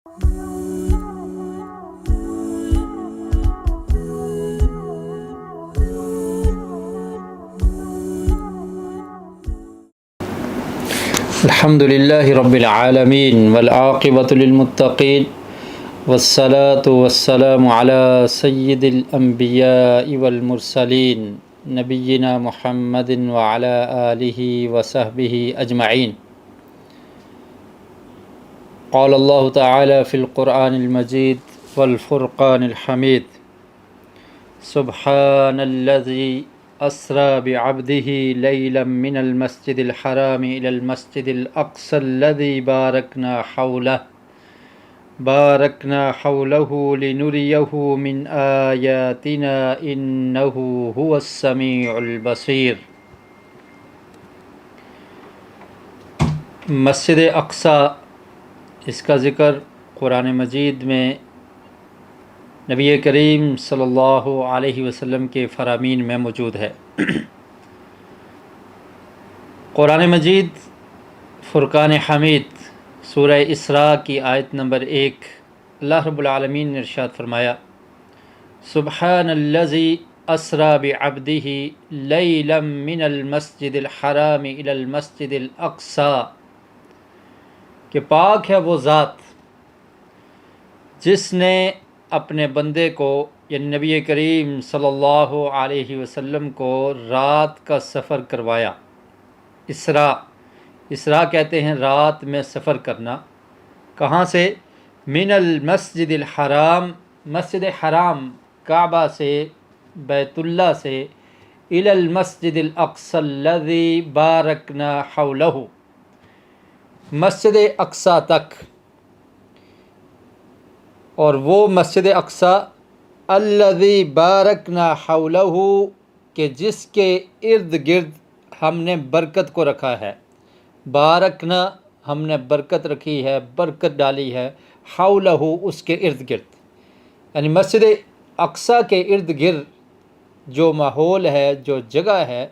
الحمد للہ رب العالمین والعاقبۃ للمتقین والصلاة والسلام علی سید الانبیاء والمرسلین نبینا محمد وعلی آلہ وصحبہ اجمعین۔ قال اللہ تعالی فی القرآن المجید والفرقان الحمید سبحان الذی أسرى بعبده ليلا من المسجد الحرام إلى المسجد الأقصى الذي باركنا حوله لنريه من آياتنا إنه هو السميع البصير۔ مسجد اقصی، اس کا ذکر قرآن مجید میں نبی کریم صلی اللہ علیہ وسلم کے فرامین میں موجود ہے۔ قرآن مجید فرقان حمید سورہ اسراء کی آیت نمبر 1، اللہ رب العالمین نے ارشاد فرمایا سبحان الذی اسری بعبدہ لیلا من المسجد الحرام الی المسجد الاقصی، کہ پاک ہے وہ ذات جس نے اپنے بندے کو یعنی نبی کریم صلی اللہ علیہ وسلم کو رات کا سفر کروایا۔ اسراء کہتے ہیں رات میں سفر کرنا۔ کہاں سے؟ من المسجد الحرام، مسجد حرام کعبہ سے، بیت اللہ سے، الی المسجد الاقصی الذی بارکنا حولہ، مسجد اقصی تک، اور وہ مسجد اقصی الذی بارکنا حولہ، کہ جس کے ارد گرد ہم نے برکت کو رکھا ہے۔ بارکنا، ہم نے برکت رکھی ہے، برکت ڈالی ہے، حولہ، اس کے ارد گرد، یعنی مسجد اقصی کے ارد گرد جو ماحول ہے، جو جگہ ہے،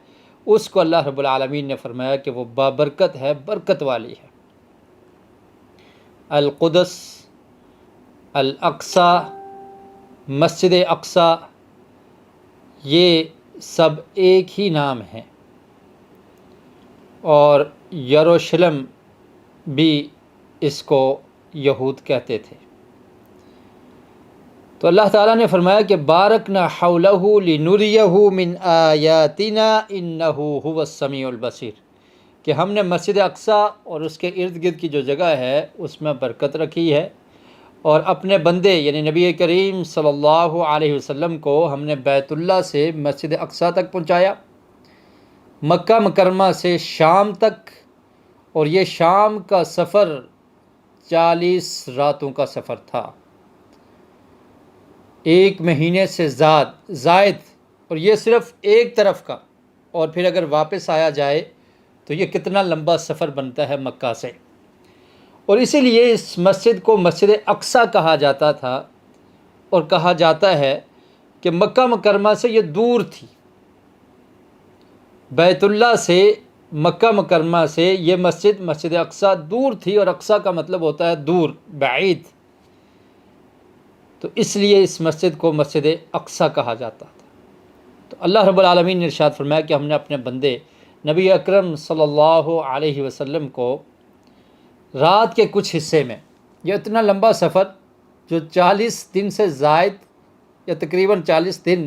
اس کو اللہ رب العالمین نے فرمایا کہ وہ بابرکت ہے، برکت والی ہے۔ القدس، الاقصی، مسجد اقصی، یہ سب ایک ہی نام ہیں، اور یروشلم بھی اس کو یہود کہتے تھے۔ تو اللہ تعالیٰ نے فرمایا کہ بارکنا حولہ لنریہ من آیاتنا انہ هو السمیع البصیر، کہ ہم نے مسجد اقصی اور اس کے ارد گرد کی جو جگہ ہے اس میں برکت رکھی ہے، اور اپنے بندے یعنی نبی کریم صلی اللہ علیہ وسلم کو ہم نے بیت اللہ سے مسجد اقصی تک پہنچایا، مکہ مکرمہ سے شام تک، اور یہ شام کا سفر 40 راتوں کا سفر تھا، 1 مہینے سے زائد، اور یہ صرف ایک طرف کا، اور پھر اگر واپس آیا جائے تو یہ کتنا لمبا سفر بنتا ہے مکہ سے۔ اور اسی لیے اس مسجد کو مسجد اقصی کہا جاتا تھا، اور کہا جاتا ہے کہ مکہ مکرمہ سے یہ دور تھی، بیت اللہ سے، مکہ مکرمہ سے یہ مسجد اقصی دور تھی، اور اقصی کا مطلب ہوتا ہے دور، بعید، تو اس لیے اس مسجد کو مسجد اقصی کہا جاتا تھا۔ تو اللہ رب العالمین نے ارشاد فرمایا کہ ہم نے اپنے بندے نبی اکرم صلی اللہ علیہ وسلم کو رات کے کچھ حصے میں، یہ اتنا لمبا سفر جو 40 دن سے زائد یا تقریباً 40 دن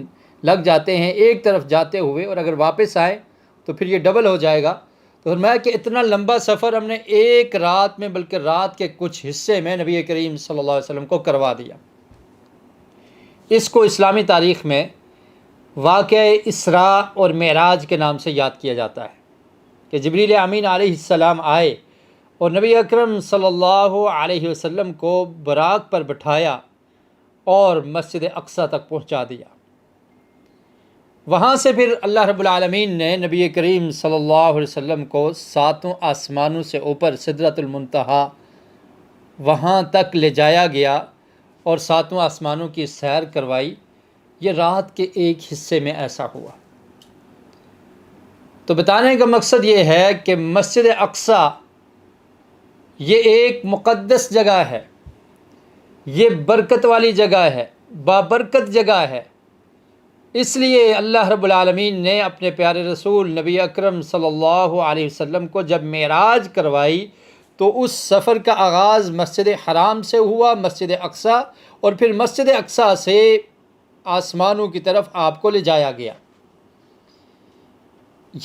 لگ جاتے ہیں ایک طرف جاتے ہوئے، اور اگر واپس آئیں تو پھر یہ ڈبل ہو جائے گا، تو فرمایا کہ اتنا لمبا سفر ہم نے ایک رات میں، بلکہ رات کے کچھ حصے میں نبی کریم صلی اللہ علیہ وسلم کو کروا دیا۔ اس کو اسلامی تاریخ میں واقعہ اسراء اور معراج کے نام سے یاد کیا جاتا ہے، کہ جبریل امین علیہ السلام آئے اور نبی اکرم صلی اللہ علیہ وسلم کو براق پر بٹھایا اور مسجد اقصی تک پہنچا دیا۔ وہاں سے پھر اللہ رب العالمین نے نبی کریم صلی اللہ علیہ وسلم کو 7 آسمانوں سے اوپر سدرۃ المنتہا وہاں تک لے جایا گیا، اور 7 آسمانوں کی سیر کروائی۔ یہ رات کے ایک حصے میں ایسا ہوا۔ تو بتانے کا مقصد یہ ہے کہ مسجد اقصی یہ ایک مقدس جگہ ہے، یہ برکت والی جگہ ہے، بابرکت جگہ ہے۔ اس لیے اللہ رب العالمین نے اپنے پیارے رسول نبی اکرم صلی اللہ علیہ وسلم کو جب معراج کروائی تو اس سفر کا آغاز مسجد حرام سے ہوا، مسجد اقصی، اور پھر مسجد اقصی سے آسمانوں کی طرف آپ کو لے جایا گیا۔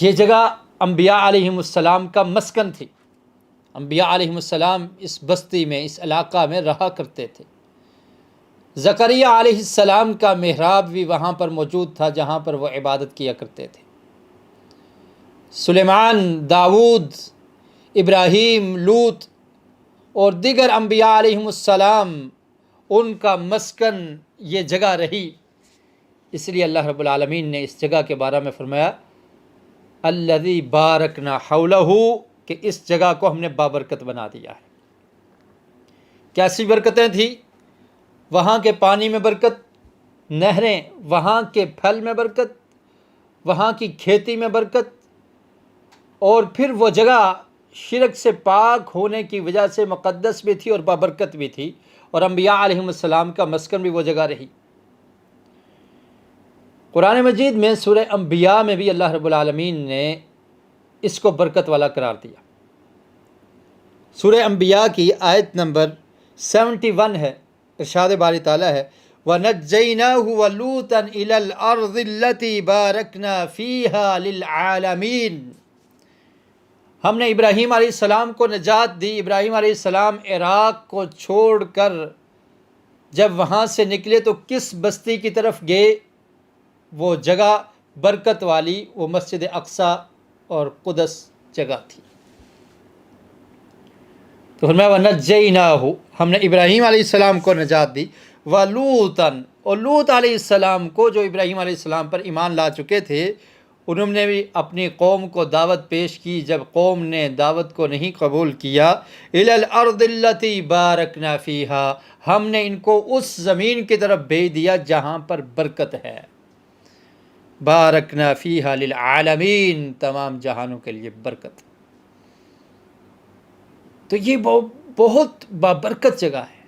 یہ جگہ انبیاء علیہم السلام کا مسکن تھی۔ انبیاء علیہم السلام اس بستی میں، اس علاقہ میں رہا کرتے تھے۔ زکریا علیہ السلام کا محراب بھی وہاں پر موجود تھا جہاں پر وہ عبادت کیا کرتے تھے۔ سلیمان، داؤد، ابراہیم، لوط اور دیگر انبیاء علیہم السلام، ان کا مسکن یہ جگہ رہی۔ اس لیے اللہ رب العالمین نے اس جگہ کے بارے میں فرمایا الذی بارکنا حولہ، کہ اس جگہ کو ہم نے بابرکت بنا دیا ہے۔ کیسی برکتیں تھیں؟ وہاں کے پانی میں برکت، نہریں، وہاں کے پھل میں برکت، وہاں کی کھیتی میں برکت، اور پھر وہ جگہ شرک سے پاک ہونے کی وجہ سے مقدس بھی تھی اور بابرکت بھی تھی، اور انبیاء علیہم السلام کا مسکن بھی وہ جگہ رہی۔ قرآن مجید میں سورہ انبیاء میں بھی اللہ رب العالمین نے اس کو برکت والا قرار دیا۔ سورہ انبیاء کی آیت نمبر 71 ہے، ارشاد باری تعالیٰ ہے وَنَجَّيْنَاهُ وَلُوطًا إِلَى الْأَرْضِ الَّتِي بَارَكْنَا فِيهَا لِلْعَالَمِينَ۔ ہم نے ابراہیم علیہ السلام کو نجات دی۔ ابراہیم علیہ السلام عراق کو چھوڑ کر جب وہاں سے نکلے تو کس بستی کی طرف گئے؟ وہ جگہ برکت والی، وہ مسجد اقصی اور قدس جگہ تھی۔ تو فرمایا وَنَجَّيْنَاهُ، ہم نے ابراہیم علیہ السلام کو نجات دی، وَلُوطًا، اور لوط علیہ السلام کو جو ابراہیم علیہ السلام پر ایمان لا چکے تھے، انہوں نے بھی اپنی قوم کو دعوت پیش کی۔ جب قوم نے دعوت کو نہیں قبول کیا، إِلَى الْأَرْضِ الَّتِي بَارَكْنَا فِيهَا، ہم نے ان کو اس زمین کی طرف بھیج دیا جہاں پر برکت ہے۔ بارکنا فیہا للعالمین، تمام جہانوں کے لیے برکت۔ تو یہ بہت بابرکت جگہ ہے۔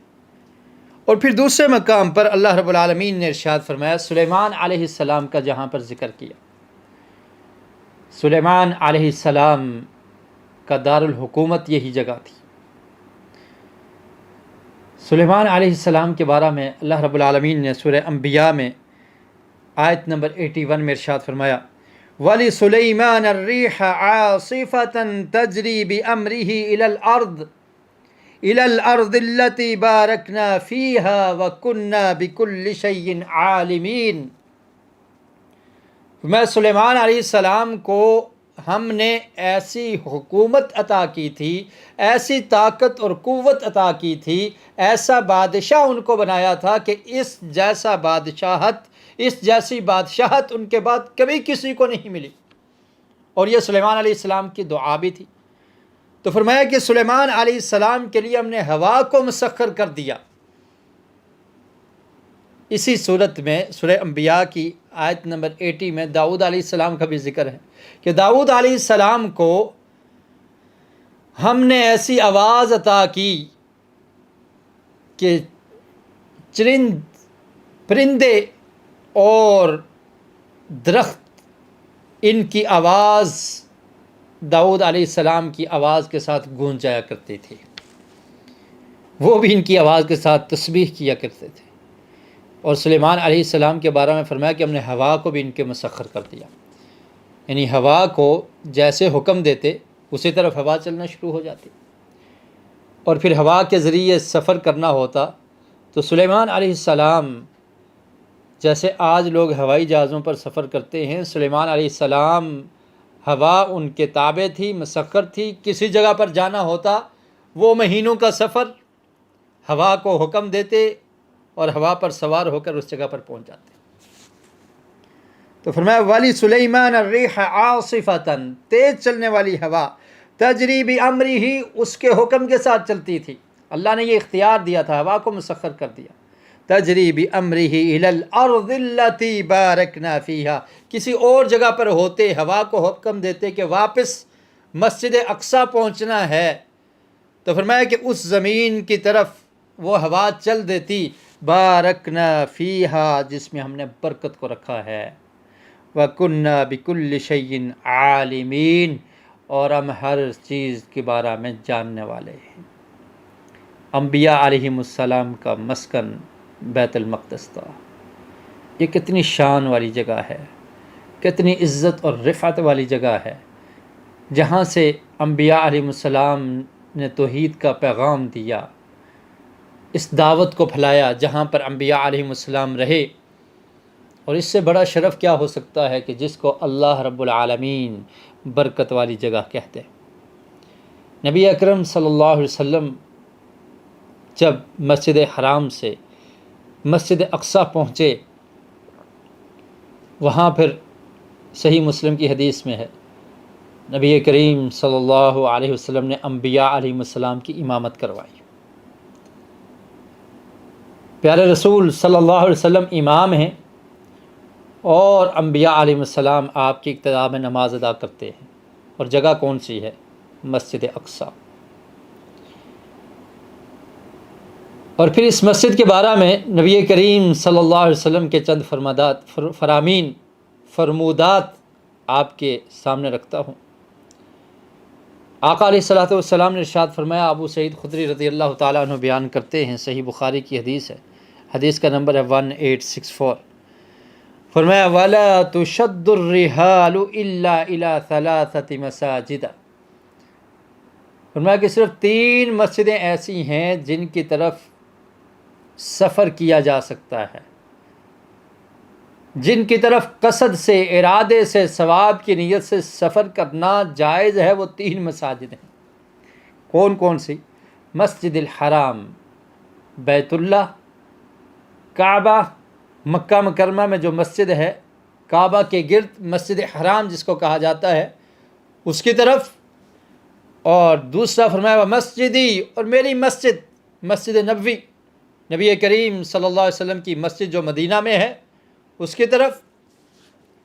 اور پھر دوسرے مقام پر اللہ رب العالمین نے ارشاد فرمایا، سلیمان علیہ السلام کا جہاں پر ذکر کیا۔ سلیمان علیہ السلام کا دارالحکومت یہی جگہ تھی۔ سلیمان علیہ السلام کے بارے میں اللہ رب العالمین نے سورہ انبیاء میں آیت نمبر 81 میں ارشاد فرمایا وَلِسُلَيْمَانَ الرِّيحَ عَاصِفَةً تَجْرِي بِأَمْرِهِ إِلَى الْأَرْضِ الَّتِي بَارَكْنَا فِيهَا وَكُنَّا بِكُلِّ شَيْءٍ عَالِمِينَ۔ میں سلیمان علیہ السلام کو ہم نے ایسی حکومت عطا کی تھی، ایسی طاقت اور قوت عطا کی تھی، ایسا بادشاہ ان کو بنایا تھا کہ اس جیسی بادشاہت ان کے بعد کبھی کسی کو نہیں ملی۔ اور یہ سلیمان علیہ السلام کی دعا بھی تھی۔ تو فرمایا کہ سلیمان علیہ السلام کے لیے ہم نے ہوا کو مسخر کر دیا۔ اسی صورت میں سورہ انبیاء کی آیت نمبر 80 میں داؤد علیہ السلام کا بھی ذکر ہے کہ داؤد علیہ السلام کو ہم نے ایسی آواز عطا کی کہ پرندے اور درخت ان کی آواز داؤد علیہ السلام کی آواز کے ساتھ گونج جایا کرتے تھے، وہ بھی ان کی آواز کے ساتھ تسبیح کیا کرتے تھے۔ اور سلیمان علیہ السلام کے بارے میں فرمایا کہ ہم نے ہوا کو بھی ان کے مسخر کر دیا، یعنی ہوا کو جیسے حکم دیتے اسی طرف ہوا چلنا شروع ہو جاتی، اور پھر ہوا کے ذریعے سفر کرنا ہوتا تو سلیمان علیہ السلام جیسے آج لوگ ہوائی جہازوں پر سفر کرتے ہیں، سلیمان علیہ السلام ہوا ان کے تابع تھی، مسخر تھی۔ کسی جگہ پر جانا ہوتا وہ مہینوں کا سفر ہوا کو حکم دیتے اور ہوا پر سوار ہو کر اس جگہ پر پہنچ جاتے۔ تو فرمایا وَلِسُلَيْمَانَ الرِّيحَ عَاصِفَةً، تیز چلنے والی ہوا، تجری بِأَمْرِهِ، اس کے حکم کے ساتھ چلتی تھی۔ اللہ نے یہ اختیار دیا تھا، ہوا کو مسخر کر دیا۔ تجری بِأَمْرِهِ إِلَى الْأَرْضِ الَّتِي بَارَكْنَا فِيهَا، کسی اور جگہ پر ہوتے ہوا کو حکم دیتے کہ واپس مسجد اقصی پہنچنا ہے، تو فرمایا کہ اس زمین کی طرف وہ ہوا چل دیتی بارکنا فیہا جس میں ہم نے برکت کو رکھا ہے، وَكُنَّا بِكُلِّ شَيْءٍ عَالِمِينَ اور ہم ہر چیز کے بارے میں جاننے والے ہیں۔ انبیاء علیہم السلام کا مسکن بیت المقدس تھا۔ یہ کتنی شان والی جگہ ہے، کتنی عزت اور رفعت والی جگہ ہے، جہاں سے انبیاء علیہم السلام نے توحید کا پیغام دیا، اس دعوت کو پھیلایا، جہاں پر انبیاء علیہم السلام رہے۔ اور اس سے بڑا شرف کیا ہو سکتا ہے کہ جس کو اللہ رب العالمین برکت والی جگہ کہتے ہیں۔ نبی اکرم صلی اللہ علیہ وسلم جب مسجد حرام سے مسجد اقصی پہنچے، وہاں پھر صحیح مسلم کی حدیث میں ہے، نبی کریم صلی اللہ علیہ وسلم نے انبیاء علیہ السلام کی امامت کروائی۔ پیارے رسول صلی اللہ علیہ وسلم امام ہیں اور انبیاء علیہ السلام آپ کی اقتداء میں نماز ادا کرتے ہیں، اور جگہ کون سی ہے؟ مسجد اقصی۔ اور پھر اس مسجد کے بارے میں نبی کریم صلی اللہ علیہ وسلم کے چند فرمودات آپ کے سامنے رکھتا ہوں۔ آقا علیہ الصلوۃ والسلام نے ارشاد فرمایا، ابو سعید خدری رضی اللہ تعالیٰ عنہ بیان کرتے ہیں، صحیح بخاری کی حدیث ہے، حدیث کا نمبر ہے 1864، فرمایا وَلَا تُشَدُّ الرِّحَالُ إِلَّا إِلَىٰ ثَلَاثَةِ مَسَاجِدَ، فرمایا کہ صرف 3 مسجدیں ایسی ہیں جن کی طرف سفر کیا جا سکتا ہے، جن کی طرف قصد سے، ارادے سے، ثواب کی نیت سے سفر کرنا جائز ہے، وہ 3 مساجد ہیں۔ کون کون سی؟ مسجد الحرام، بیت اللہ، کعبہ، مکہ مکرمہ میں جو مسجد ہے، کعبہ کے گرد مسجد حرام جس کو کہا جاتا ہے، اس کی طرف، اور دوسرا فرمایا مسجدی، اور میری مسجد، مسجد نبوی، نبی کریم صلی اللہ علیہ وسلم کی مسجد جو مدینہ میں ہے اس کی طرف،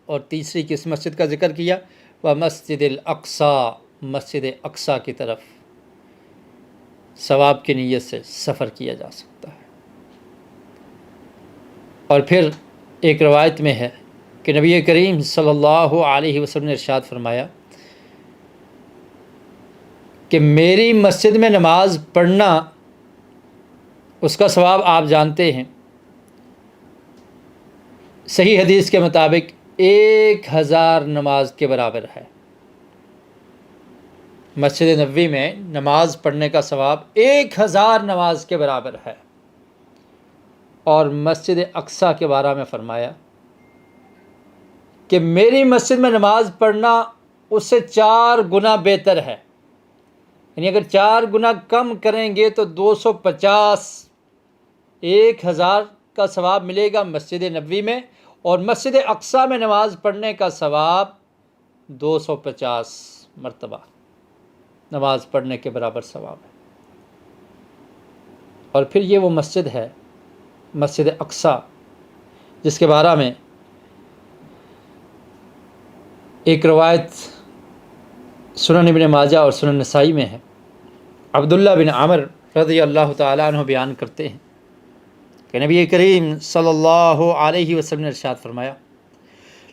اور تیسری کس مسجد کا ذکر کیا؟ وہ مسجد الاقصی، مسجد اقصی کی طرف ثواب کی نیت سے سفر کیا جا سکتا ہے۔ اور پھر ایک روایت میں ہے کہ نبی کریم صلی اللہ علیہ وسلم نے ارشاد فرمایا کہ میری مسجد میں نماز پڑھنا، اس کا ثواب آپ جانتے ہیں، صحیح حدیث کے مطابق 1000 نماز کے برابر ہے۔ مسجد نبوی میں نماز پڑھنے کا ثواب 1000 نماز کے برابر ہے۔ اور مسجد اقصی کے بارے میں فرمایا کہ میری مسجد میں نماز پڑھنا اس سے 4 گنا بہتر ہے، یعنی اگر 4 گنا کم کریں گے تو 250، 1000 کا ثواب ملے گا مسجد نبوی میں، اور مسجد اقصی میں نماز پڑھنے کا ثواب 250 مرتبہ نماز پڑھنے کے برابر ثواب ہے۔ اور پھر یہ وہ مسجد ہے، مسجد اقصی، جس کے بارے میں ایک روایت سنن ابن ماجہ اور سنن نسائی میں ہے، عبداللہ بن عمر رضی اللہ تعالیٰ عنہ بیان کرتے ہیں کہ نبی کریم صلی اللہ علیہ وسلم نے ارشاد فرمایا،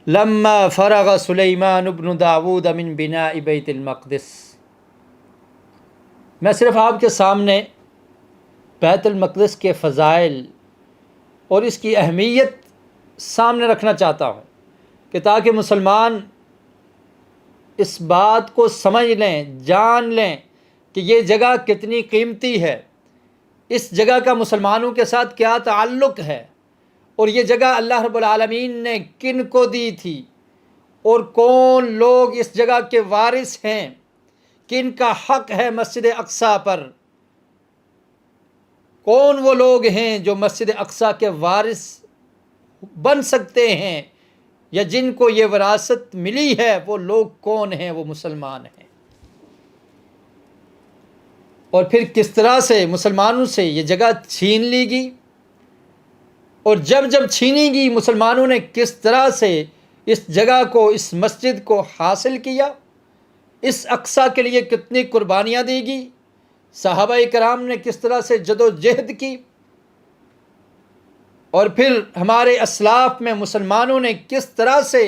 لما فرغ سلیمان بن داود من بناء بیت المقدس، میں صرف آپ کے سامنے بیت المقدس کے فضائل اور اس کی اہمیت سامنے رکھنا چاہتا ہوں، کہ تاکہ مسلمان اس بات کو سمجھ لیں، جان لیں کہ یہ جگہ کتنی قیمتی ہے، اس جگہ کا مسلمانوں کے ساتھ کیا تعلق ہے، اور یہ جگہ اللہ رب العالمین نے کن کو دی تھی، اور کون لوگ اس جگہ کے وارث ہیں، کن کا حق ہے مسجد اقصی پر، کون وہ لوگ ہیں جو مسجد اقصی کے وارث بن سکتے ہیں، یا جن کو یہ وراثت ملی ہے، وہ لوگ کون ہیں؟ وہ مسلمان ہیں۔ اور پھر کس طرح سے مسلمانوں سے یہ جگہ چھین لی گئی، اور جب جب چھینی گئی مسلمانوں نے کس طرح سے اس جگہ کو، اس مسجد کو حاصل کیا، اس اقصی کے لیے کتنی قربانیاں دی گئی، صحابہ کرام نے کس طرح سے جد و جہد کی، اور پھر ہمارے اسلاف میں مسلمانوں نے کس طرح سے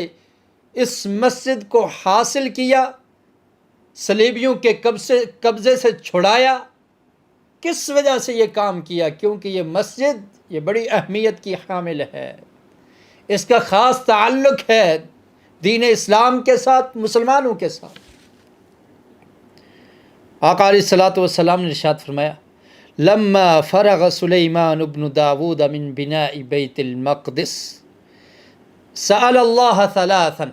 اس مسجد کو حاصل کیا، صلیبیوں کے قبضے سے چھڑایا۔ کس وجہ سے یہ کام کیا؟ کیونکہ یہ مسجد یہ بڑی اہمیت کی حامل ہے، اس کا خاص تعلق ہے دین اسلام کے ساتھ، مسلمانوں کے ساتھ۔ آقا علیہ الصلوۃ والسلام نے ارشاد فرمایا، لما فرغ سلیمان ابن داود من بناء بیت المقدس سأل اللہ ثلاثا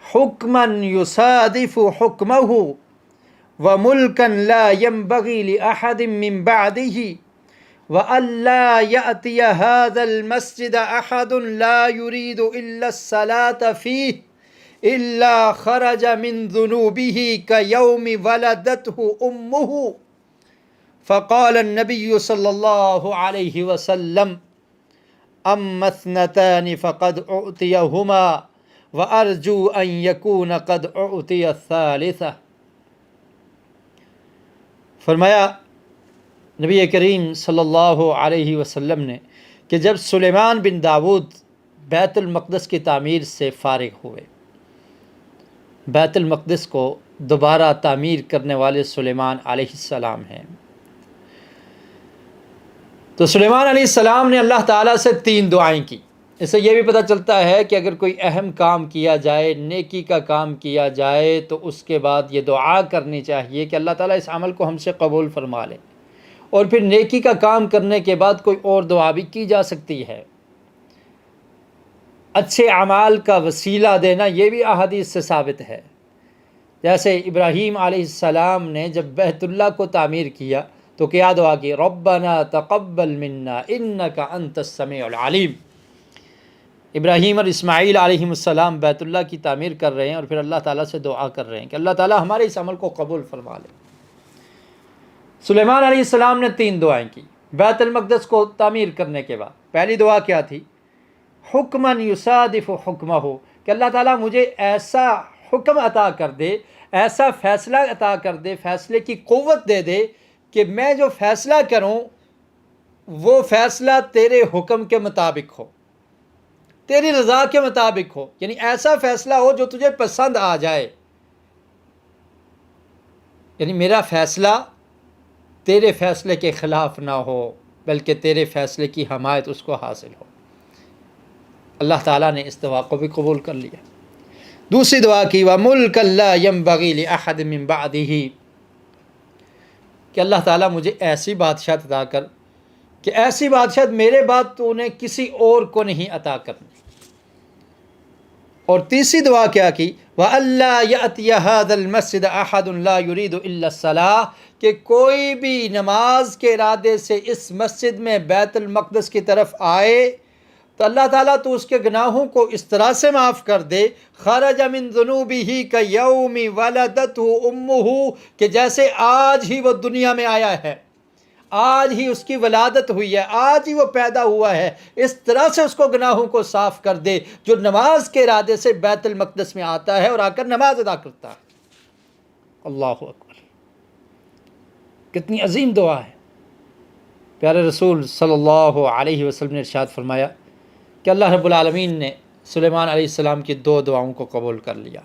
حکما یصادف حکمہ وملکا لا ينبغی لأحد من بعده وألا يأتي هذا المسجد أحد لا يريد إلا الصلاة فيه إلا خرج من ذنوبه كيوم ولدته أمه فقال النبي صلى الله عليه وسلم أما اثنتان فقد أعطيهما وأرجو أن يكون قد أعطي الثالثة۔ فرمایا نبی کریم صلی اللہ علیہ وسلم نے کہ جب سلیمان بن داود بیت المقدس کی تعمیر سے فارغ ہوئے، بیت المقدس کو دوبارہ تعمیر کرنے والے سلیمان علیہ السلام ہیں، تو سلیمان علیہ السلام نے اللہ تعالیٰ سے 3 دعائیں کی۔ اس سے یہ بھی پتہ چلتا ہے کہ اگر کوئی اہم کام کیا جائے، نیکی کا کام کیا جائے، تو اس کے بعد یہ دعا کرنی چاہیے کہ اللہ تعالیٰ اس عمل کو ہم سے قبول فرما لے، اور پھر نیکی کا کام کرنے کے بعد کوئی اور دعا بھی کی جا سکتی ہے۔ اچھے اعمال کا وسیلہ دینا یہ بھی احادیث سے ثابت ہے، جیسے ابراہیم علیہ السلام نے جب بیت اللہ کو تعمیر کیا تو کیا دعا کی؟ ربنا تقبل منا انک انت السمیع العلیم۔ ابراہیم اور اسماعیل علیہ السلام بیت اللہ کی تعمیر کر رہے ہیں، اور پھر اللہ تعالیٰ سے دعا کر رہے ہیں کہ اللہ تعالیٰ ہمارے اس عمل کو قبول فرما لے۔ سلیمان علیہ السلام نے 3 دعائیں کی بیت المقدس کو تعمیر کرنے کے بعد۔ پہلی دعا کیا تھی؟ حکماً یصادف حکمہ، کہ اللہ تعالیٰ مجھے ایسا حکم عطا کر دے، ایسا فیصلہ عطا کر دے، فیصلے کی قوت دے دے کہ میں جو فیصلہ کروں وہ فیصلہ تیرے حکم کے مطابق ہو، تیری رضا کے مطابق ہو، یعنی ایسا فیصلہ ہو جو تجھے پسند آ جائے، یعنی میرا فیصلہ تیرے فیصلے کے خلاف نہ ہو بلکہ تیرے فیصلے کی حمایت اس کو حاصل ہو۔ اللہ تعالیٰ نے اس دعا کو بھی قبول کر لیا۔ دوسری دعا کی وَمُلْكًا لَا يَنبَغِي لِأَحَدٍ مِّن بَعْدِهِ، کہ اللہ تعالیٰ مجھے ایسی بادشاہت عطا کر کہ ایسی بادشاہت میرے بعد تو نے کسی اور کو نہیں عطا کرنی۔ اور تیسری دعا کیا کی؟ وَأَلَّا يَأْتِيَ هَذَا الْمَسْجِدَ أَحَدٌ لَا يُرِيدُ إِلَّا الصَّلَاةَ، کہ کوئی بھی نماز کے ارادے سے اس مسجد میں بیت المقدس کی طرف آئے تو اللہ تعالیٰ تو اس کے گناہوں کو اس طرح سے معاف کر دے، خرج من ذنوبہ کیوم ولدتہ امہ، کہ جیسے آج ہی وہ دنیا میں آیا ہے، آج ہی اس کی ولادت ہوئی ہے، آج ہی وہ پیدا ہوا ہے، اس طرح سے اس کو گناہوں کو صاف کر دے جو نماز کے ارادے سے بیت المقدس میں آتا ہے اور آ کر نماز ادا کرتا ہے۔ اللہ اکبر، کتنی عظیم دعا ہے۔ پیارے رسول صلی اللہ علیہ وسلم نے ارشاد فرمایا کہ اللہ رب العالمین نے سلیمان علیہ السلام کی 2 دعاؤں کو قبول کر لیا۔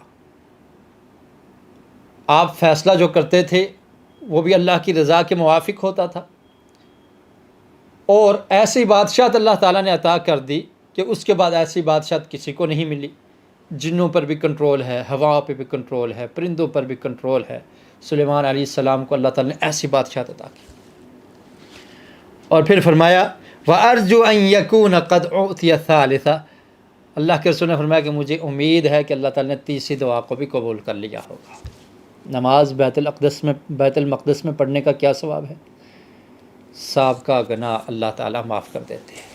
آپ فیصلہ جو کرتے تھے وہ بھی اللہ کی رضا کے موافق ہوتا تھا، اور ایسی بادشاہت اللہ تعالیٰ نے عطا کر دی کہ اس کے بعد ایسی بادشاہت کسی کو نہیں ملی۔ جنوں پر بھی کنٹرول ہے، ہوا پہ بھی کنٹرول ہے، پرندوں پر بھی کنٹرول ہے۔ سلیمان علیہ السلام کو اللہ تعالیٰ نے ایسی بادشاہت عطا کی، اور پھر فرمایا وَأَرْجُو أَن يَكُونَ قَدْ أُعْطِيَ الثَّالِثَةَ، اللہ کے رسول نے فرمایا کہ مجھے امید ہے کہ اللہ تعالیٰ نے تیسری دعا کو بھی قبول کر لیا ہوگا۔ نماز بیت المقدس میں پڑھنے کا کیا ثواب ہے؟ سابقہ گناہ اللہ تعالیٰ معاف کر دیتے ہیں۔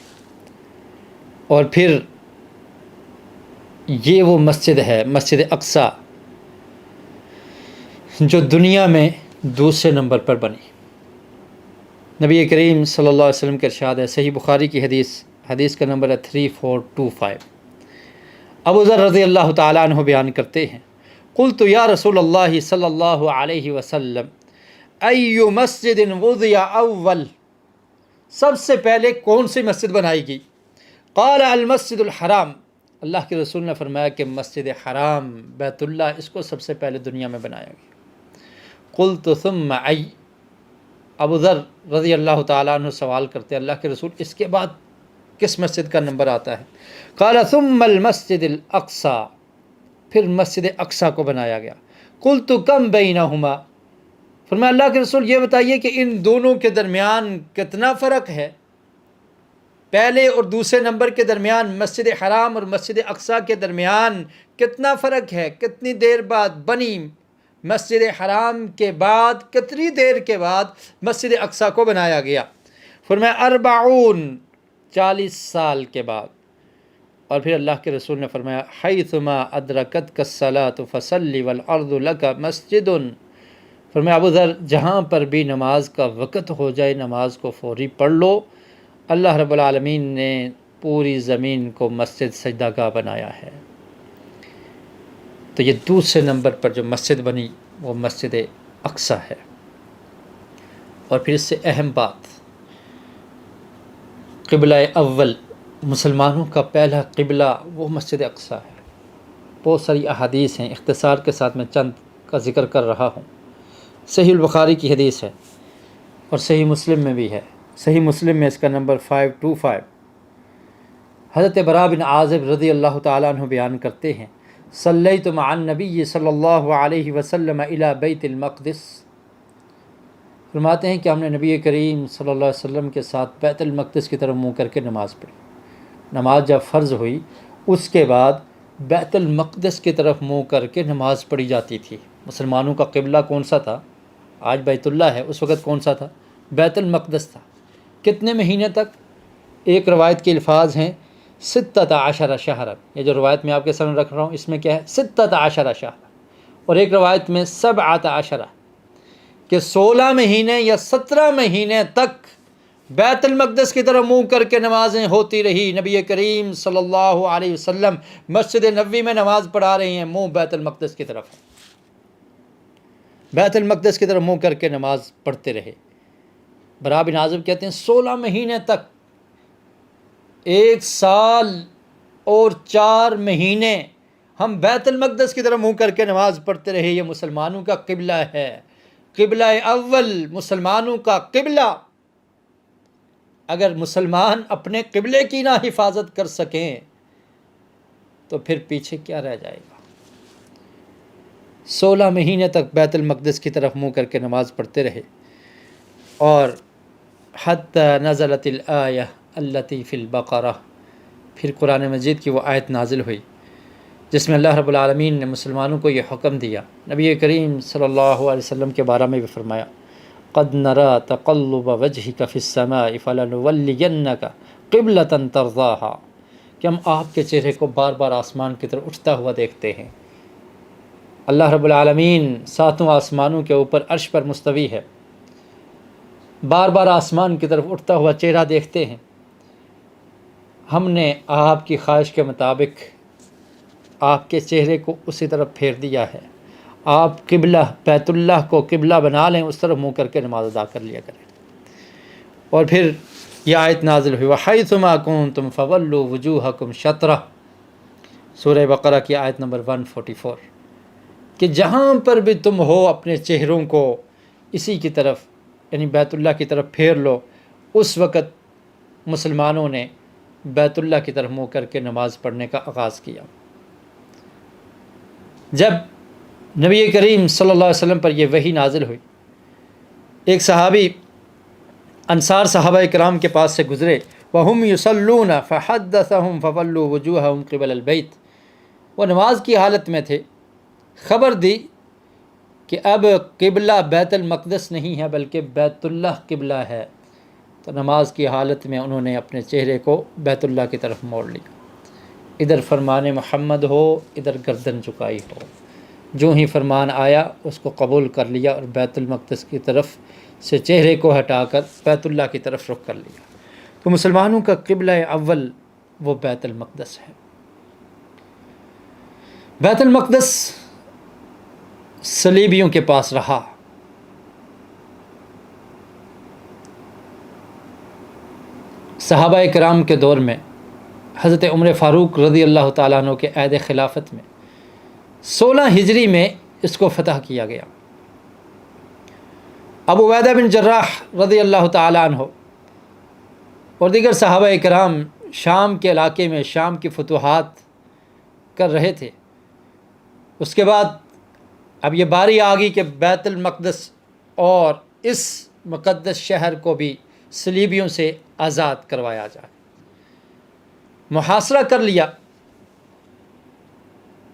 اور پھر یہ وہ مسجد ہے، مسجد اقصیٰ، جو دنیا میں دوسرے نمبر پر بنی۔ نبی کریم صلی اللہ علیہ وسلم کے ارشاد ہے، صحیح بخاری کی حدیث کا نمبر ہے 3425۔ ابو ذر رضی اللہ تعالیٰ عنہ بیان کرتے ہیں، قلت یا رسول اللہ صلی اللہ علیہ وسلم ایو مسجد وضع اول، سب سے پہلے کون سی مسجد بنائی گئی؟ قال المسجد الحرام، اللہ کے رسول نے فرمایا کہ مسجد حرام بیت اللہ، اس کو سب سے پہلے دنیا میں بنایا گیا۔ قلت ثم ای، ابو ذر رضی اللہ تعالیٰ عنہ سوال کرتے اللہ کے رسول اس کے بعد کس مسجد کا نمبر آتا ہے؟ قال ثم المسجد الاقصی، پھر مسجد اقصی کو بنایا گیا۔ قلت کم بینہما، فرمایا اللہ کے رسول یہ بتائیے کہ ان دونوں کے درمیان کتنا فرق ہے؟ پہلے اور دوسرے نمبر کے درمیان، مسجد حرام اور مسجد اقصی کے درمیان کتنا فرق ہے؟ کتنی دیر بعد بنی؟ مسجد حرام کے بعد کتنی دیر کے بعد مسجد اقصی کو بنایا گیا؟ فرمایا 40 سال کے بعد۔ اور پھر اللہ کے رسول نے فرمایا حیثما ادرکتک الصلاۃ فصلی والارض لک مسجد، فرمایا ابو ذر جہاں پر بھی نماز کا وقت ہو جائے نماز کو فوری پڑھ لو، اللہ رب العالمین نے پوری زمین کو مسجد سجدہ گاہ بنایا ہے۔ تو یہ دوسرے نمبر پر جو مسجد بنی وہ مسجد اقصی ہے۔ اور پھر اس سے اہم بات، قبلہ اول، مسلمانوں کا پہلا قبلہ وہ مسجد اقصی ہے۔ بہت ساری احادیث ہیں، اختصار کے ساتھ میں چند کا ذکر کر رہا ہوں۔ صحیح البخاری کی حدیث ہے اور صحیح مسلم میں بھی ہے۔ صحیح مسلم میں اس کا نمبر 525، حضرت براء بن عازب رضی اللہ تعالیٰ عنہ بیان کرتے ہیں صلیت مع النبی صلی اللہ علیہ وسلم الی بیت المقدس، فرماتے ہیں کہ ہم نے نبی کریم صلی اللہ علیہ وسلم کے ساتھ بیت المقدس کی طرف منہ کر کے نماز پڑھی۔ نماز جب فرض ہوئی اس کے بعد بیت المقدس کی طرف منہ کر کے نماز پڑھی جاتی تھی۔ مسلمانوں کا قبلہ کون سا تھا؟ آج بیت اللہ ہے، اس وقت کون سا تھا؟ بیت المقدس تھا۔ کتنے مہینے تک؟ ایک روایت کے الفاظ ہیں 16 شہرا، یہ جو روایت میں آپ کے سامنے رکھ رہا ہوں اس میں کیا ہے؟ 16 شہرا، اور ایک روایت میں 17 کہ 16 مہینے یا 17 مہینے تک بیت المقدس کی طرف منہ کر کے نمازیں ہوتی رہی۔ نبی کریم صلی اللہ علیہ وسلم مسجد نبوی میں نماز پڑھا رہے ہیں، منہ بیت المقدس کی طرف، بیت المقدس کی طرف منہ کر کے نماز پڑھتے رہے۔ براء بن عازب کہتے ہیں 16 مہینے تک، 1 سال اور 4 مہینے ہم بیت المقدس کی طرف منہ کر کے نماز پڑھتے رہے۔ یہ مسلمانوں کا قبلہ ہے، قبلہ اول، مسلمانوں کا قبلہ۔ اگر مسلمان اپنے قبلے کی نہ حفاظت کر سکیں تو پھر پیچھے کیا رہ جائے گا؟ 16 مہینے تک بیت المقدس کی طرف منہ کر کے نماز پڑھتے رہے۔ اور حتی نزلت الآیہ التی فی البقرہ، پھر قرآن مجید کی وہ آیت نازل ہوئی جس میں اللہ رب العالمین نے مسلمانوں کو یہ حکم دیا۔ نبی کریم صلی اللہ علیہ وسلم کے بارے میں بھی فرمایا قد نرى تقلب وجهك في السماء فلنولينك قبلة ترضاها، کہ ہم آپ کے چہرے کو بار بار آسمان کی طرف اٹھتا ہوا دیکھتے ہیں۔ اللہ رب العالمین 7 آسمانوں کے اوپر عرش پر مستوی ہے، بار بار آسمان کی طرف اٹھتا ہوا چہرہ دیکھتے ہیں۔ ہم نے آپ کی خواہش کے مطابق آپ کے چہرے کو اسی طرف پھیر دیا ہے، آپ قبلہ بیت اللہ کو قبلہ بنا لیں، اس طرف منہ کر کے نماز ادا کر لیا کریں۔ اور پھر یہ آیت نازل ہوئی وَحَيْثُمَا كُنْتُمْ فَوَلُّوا وُجُوهَكُمْ شَطْرَهُ، سورہ بقرہ کی آیت نمبر 144، کہ جہاں پر بھی تم ہو اپنے چہروں کو اسی کی طرف یعنی بیت اللہ کی طرف پھیر لو۔ اس وقت مسلمانوں نے بیت اللہ کی طرف منہ کر کے نماز پڑھنے کا آغاز کیا۔ جب نبی کریم صلی اللہ علیہ وسلم پر یہ وحی نازل ہوئی، ایک صحابی انصار صحابہ کرام کے پاس سے گزرے، وَهُمْ يُصَلُّونَ فَحَدَّثَهُمْ فَوَلُّوا وُجُوهَهُمْ قِبَلَ الْبَيْتِ، وہ نماز کی حالت میں تھے، خبر دی کہ اب قبلہ بیت المقدس نہیں ہے بلکہ بیت اللہ قبلہ ہے، تو نماز کی حالت میں انہوں نے اپنے چہرے کو بیت اللہ کی طرف موڑ لیا، ادھر فرمان محمد ہو ادھر گردن جھکائی ہو۔ جو ہی فرمان آیا اس کو قبول کر لیا اور بیت المقدس کی طرف سے چہرے کو ہٹا کر بیت اللہ کی طرف رخ کر لیا۔ تو مسلمانوں کا قبلہ اول وہ بیت المقدس ہے۔ بیت المقدس صلیبیوں کے پاس رہا، صحابہ کرام کے دور میں حضرت عمر فاروق رضی اللہ تعالیٰ عنہ کے عہد خلافت میں 16 ہجری میں اس کو فتح کیا گیا۔ ابو عبیدہ بن جراح رضی اللہ تعالیٰ عنہ اور دیگر صحابہ کرام شام کے علاقے میں شام کی فتوحات کر رہے تھے۔ اس کے بعد اب یہ باری آ گئی کہ بیت المقدس اور اس مقدس شہر کو بھی صلیبیوں سے آزاد کروایا جائے۔ محاصرہ کر لیا،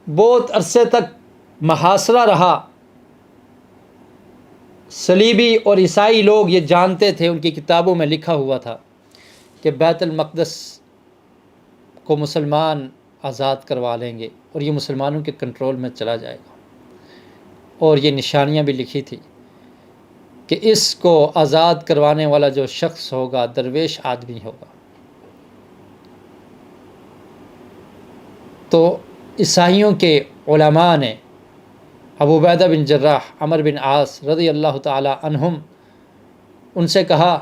بہت عرصے تک محاصرہ رہا۔ صلیبی اور عیسائی لوگ یہ جانتے تھے، ان کی کتابوں میں لکھا ہوا تھا کہ بیت المقدس کو مسلمان آزاد کروا لیں گے اور یہ مسلمانوں کے کنٹرول میں چلا جائے گا، اور یہ نشانیاں بھی لکھی تھی کہ اس کو آزاد کروانے والا جو شخص ہوگا درویش آدمی ہوگا۔ تو عیسائیوں کے علماء نے ابو عبیدہ بن جراح، عمر بن عاص رضی اللہ تعالی عنہم ان سے کہا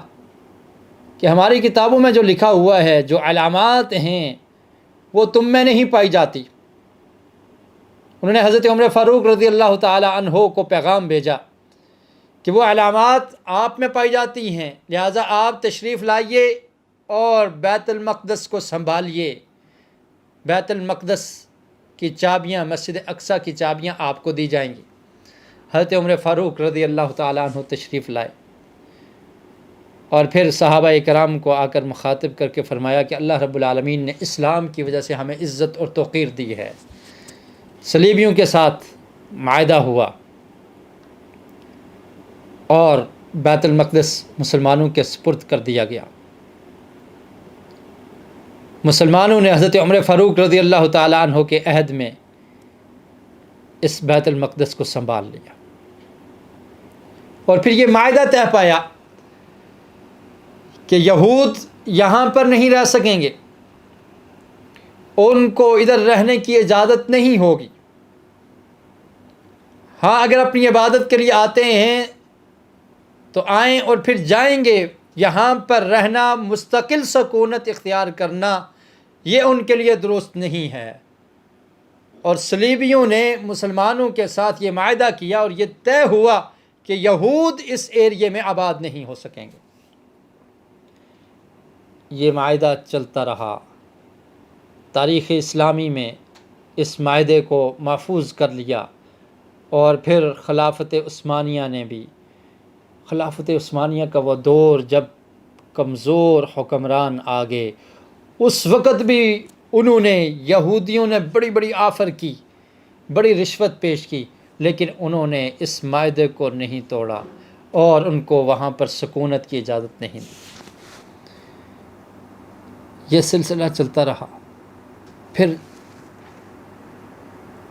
کہ ہماری کتابوں میں جو لکھا ہوا ہے، جو علامات ہیں، وہ تم میں نہیں پائی جاتی۔ انہوں نے حضرت عمر فاروق رضی اللہ تعالی عنہ کو پیغام بھیجا کہ وہ علامات آپ میں پائی جاتی ہیں، لہٰذا آپ تشریف لائیے اور بیت المقدس کو سنبھالیے۔ بیت المقدس کی چابیاں، مسجد اقصیٰ کی چابیاں آپ کو دی جائیں گی۔ حضرت عمر فاروق رضی اللہ تعالیٰ عنہ تشریف لائے اور پھر صحابہ کرام کو آ کر مخاطب کر کے فرمایا کہ اللہ رب العالمین نے اسلام کی وجہ سے ہمیں عزت اور توقیر دی ہے۔ صلیبیوں کے ساتھ معاہدہ ہوا اور بیت المقدس مسلمانوں کے سپرد کر دیا گیا۔ مسلمانوں نے حضرت عمر فاروق رضی اللہ تعالیٰ عنہ کے عہد میں اس بیت المقدس کو سنبھال لیا، اور پھر یہ معاہدہ طے پایا کہ یہود یہاں پر نہیں رہ سکیں گے، ان کو ادھر رہنے کی اجازت نہیں ہوگی۔ ہاں، اگر اپنی عبادت کے لیے آتے ہیں تو آئیں اور پھر جائیں گے، یہاں پر رہنا، مستقل سکونت اختیار کرنا، یہ ان کے لیے درست نہیں ہے۔ اور صلیبیوں نے مسلمانوں کے ساتھ یہ معاہدہ کیا اور یہ طے ہوا کہ یہود اس ایریے میں آباد نہیں ہو سکیں گے۔ یہ معاہدہ چلتا رہا۔ تاریخ اسلامی میں اس معاہدے کو محفوظ کر لیا، اور پھر خلافت عثمانیہ نے بھی، خلافت عثمانیہ کا وہ دور جب کمزور حکمران آ گئے، اس وقت بھی انہوں نے، یہودیوں نے بڑی بڑی آفر کی، بڑی رشوت پیش کی، لیکن انہوں نے اس معاہدے کو نہیں توڑا اور ان کو وہاں پر سکونت کی اجازت نہیں دی۔ یہ سلسلہ چلتا رہا۔ پھر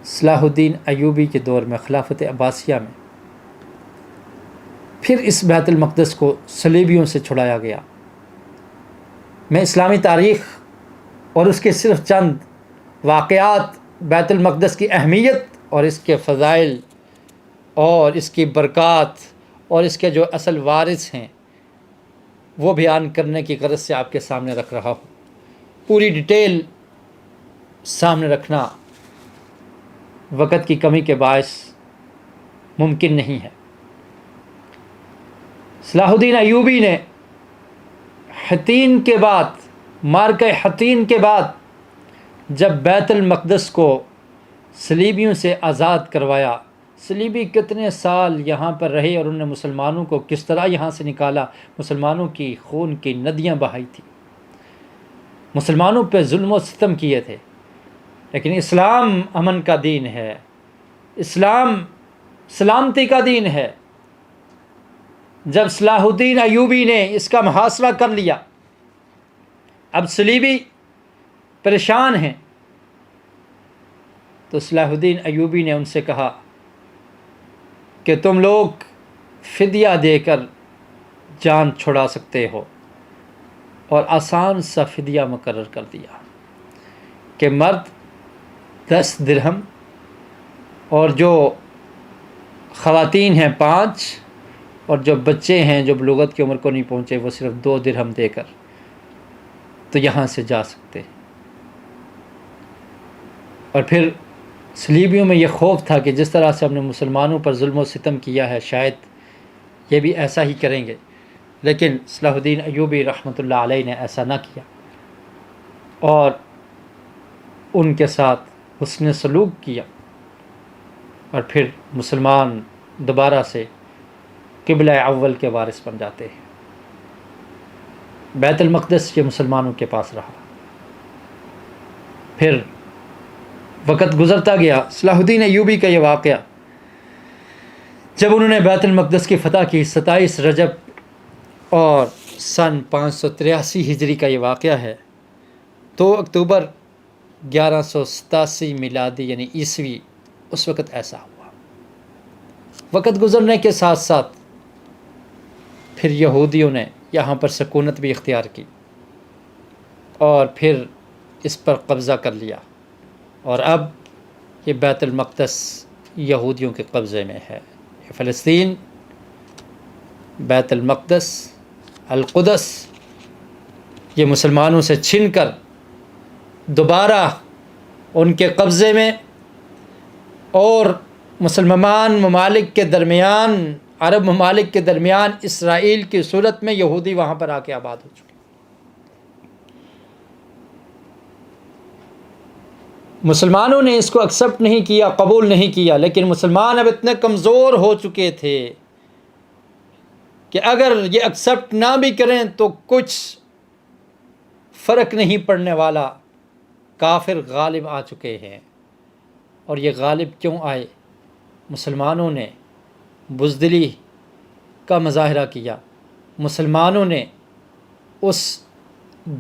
صلاح الدین ایوبی کے دور میں، خلافت عباسیہ میں، پھر اس بیت المقدس کو صلیبیوں سے چھڑایا گیا۔ میں اسلامی تاریخ اور اس کے صرف چند واقعات، بیت المقدس کی اہمیت اور اس کے فضائل اور اس کی برکات اور اس کے جو اصل وارث ہیں، وہ بیان کرنے کی غرض سے آپ کے سامنے رکھ رہا ہوں۔ پوری ڈیٹیل سامنے رکھنا وقت کی کمی کے باعث ممکن نہیں ہے۔ صلاح الدین ایوبی نے حطین کے بعد، معرکہ حطین کے بعد، جب بیت المقدس کو صلیبیوں سے آزاد کروایا، صلیبی کتنے سال یہاں پر رہے اور انہوں نے مسلمانوں کو کس طرح یہاں سے نکالا، مسلمانوں کی خون کی ندیاں بہائی تھی، مسلمانوں پہ ظلم و ستم کیے تھے۔ لیکن اسلام امن کا دین ہے، اسلام سلامتی کا دین ہے۔ جب صلاح الدین ایوبی نے اس کا محاصرہ کر لیا، اب صلیبی پریشان ہیں، تو صلاح الدین ایوبی نے ان سے کہا کہ تم لوگ فدیہ دے کر جان چھڑا سکتے ہو، اور آسان سا فدیہ مقرر کر دیا کہ مرد 10 درہم اور جو خواتین ہیں 5، اور جو بچے ہیں جو بلوغت کی عمر کو نہیں پہنچے وہ صرف 2 درہم دے کر تو یہاں سے جا سکتے ہیں۔ اور پھر صلیبیوں میں یہ خوف تھا کہ جس طرح سے ہم نے مسلمانوں پر ظلم و ستم کیا ہے شاید یہ بھی ایسا ہی کریں گے، لیکن صلاح الدین ایوبی رحمۃ اللہ علیہ نے ایسا نہ کیا اور ان کے ساتھ حسن سلوک کیا، اور پھر مسلمان دوبارہ سے قبلہ اول کے وارث بن جاتے ہیں۔ بیت المقدس یہ مسلمانوں کے پاس رہا۔ پھر وقت گزرتا گیا، صلاح الدین ایوبی کا یہ واقعہ جب انہوں نے بیت المقدس کی فتح کی، 27 رجب اور سن 583 ہجری کا یہ واقعہ ہے، 2 اکتوبر 1187 میلادی یعنی عیسوی، اس وقت ایسا ہوا۔ وقت گزرنے کے ساتھ ساتھ پھر یہودیوں نے یہاں پر سکونت بھی اختیار کی اور پھر اس پر قبضہ کر لیا، اور اب یہ بیت المقدس یہودیوں کے قبضے میں ہے۔ فلسطین، بیت المقدس، القدس یہ مسلمانوں سے چھن کر دوبارہ ان کے قبضے میں، اور مسلمان ممالک کے درمیان، عرب ممالک کے درمیان اسرائیل کی صورت میں یہودی وہاں پر آ کے آباد ہو چکے۔ مسلمانوں نے اس کو ایکسیپٹ نہیں کیا، قبول نہیں کیا، لیکن مسلمان اب اتنے کمزور ہو چکے تھے کہ اگر یہ ایکسیپٹ نہ بھی کریں تو کچھ فرق نہیں پڑنے والا، کافر غالب آ چکے ہیں۔ اور یہ غالب کیوں آئے؟ مسلمانوں نے بزدلی کا مظاہرہ کیا، مسلمانوں نے اس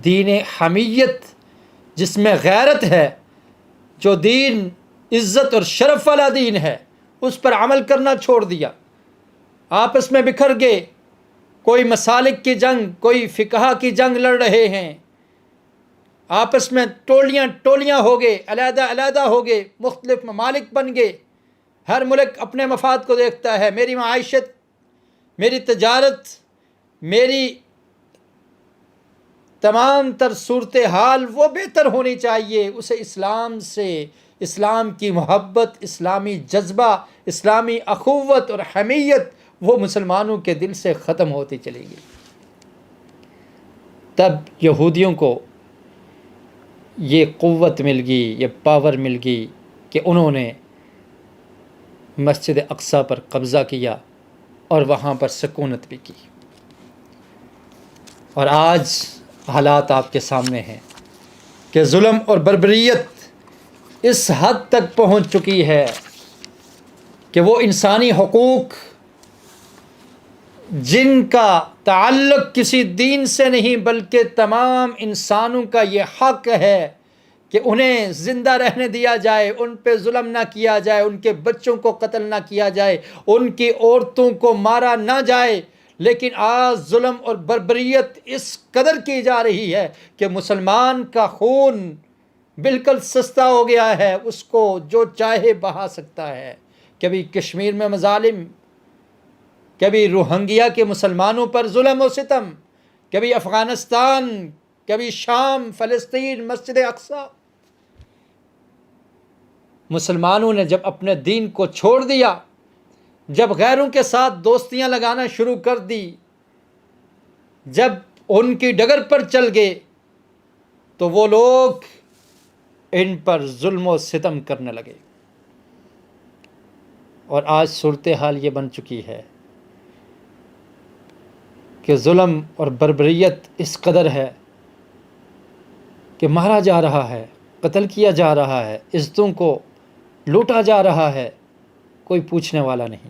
دین حمیت جس میں غیرت ہے، جو دین عزت اور شرف والا دین ہے، اس پر عمل کرنا چھوڑ دیا، آپس میں بکھر گئے، کوئی مسالک کی جنگ، کوئی فقہ کی جنگ لڑ رہے ہیں، آپس میں ٹولیاں ٹولیاں ہو گئے، علیحدہ علیحدہ ہو گئے، مختلف ممالک بن گئے، ہر ملک اپنے مفاد کو دیکھتا ہے، میری معیشت، میری تجارت، میری تمام تر صورتحال وہ بہتر ہونی چاہیے، اسے اسلام سے، اسلام کی محبت، اسلامی جذبہ، اسلامی اخوت اور حمیت وہ مسلمانوں کے دل سے ختم ہوتی چلی گئی۔ تب یہودیوں کو یہ قوت مل گئی، یہ پاور مل گئی کہ انہوں نے مسجد اقصی پر قبضہ کیا اور وہاں پر سکونت بھی کی۔ اور آج حالات آپ کے سامنے ہیں کہ ظلم اور بربریت اس حد تک پہنچ چکی ہے کہ وہ انسانی حقوق جن کا تعلق کسی دین سے نہیں بلکہ تمام انسانوں کا یہ حق ہے کہ انہیں زندہ رہنے دیا جائے، ان پہ ظلم نہ کیا جائے، ان کے بچوں کو قتل نہ کیا جائے، ان کی عورتوں کو مارا نہ جائے، لیکن آج ظلم اور بربریت اس قدر کی جا رہی ہے کہ مسلمان کا خون بالکل سستا ہو گیا ہے، اس کو جو چاہے بہا سکتا ہے۔ کبھی کشمیر میں مظالم، کبھی روہنگیا کے مسلمانوں پر ظلم و ستم، کبھی افغانستان، کبھی شام، فلسطین، مسجد اقصی۔ مسلمانوں نے جب اپنے دین کو چھوڑ دیا، جب غیروں کے ساتھ دوستیاں لگانا شروع کر دی، جب ان کی ڈگر پر چل گئے، تو وہ لوگ ان پر ظلم و ستم کرنے لگے۔ اور آج صورتحال یہ بن چکی ہے کہ ظلم اور بربریت اس قدر ہے کہ مارا جا رہا ہے، قتل کیا جا رہا ہے، عزتوں کو لوٹا جا رہا ہے، کوئی پوچھنے والا نہیں،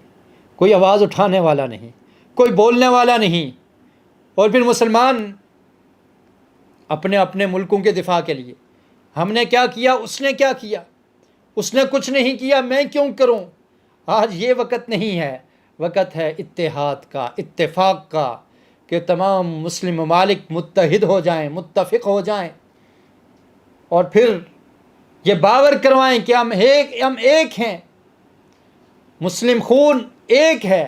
کوئی آواز اٹھانے والا نہیں، کوئی بولنے والا نہیں۔ اور پھر مسلمان اپنے اپنے ملکوں کے دفاع کے لیے، ہم نے کیا کیا، اس نے کیا کیا، اس نے کچھ نہیں کیا، میں کیوں کروں۔ آج یہ وقت نہیں ہے، وقت ہے اتحاد کا، اتفاق کا، کہ تمام مسلم ممالک متحد ہو جائیں، متفق ہو جائیں، اور پھر یہ باور کروائیں کہ ہم ایک ہیں، مسلم خون ایک ہے،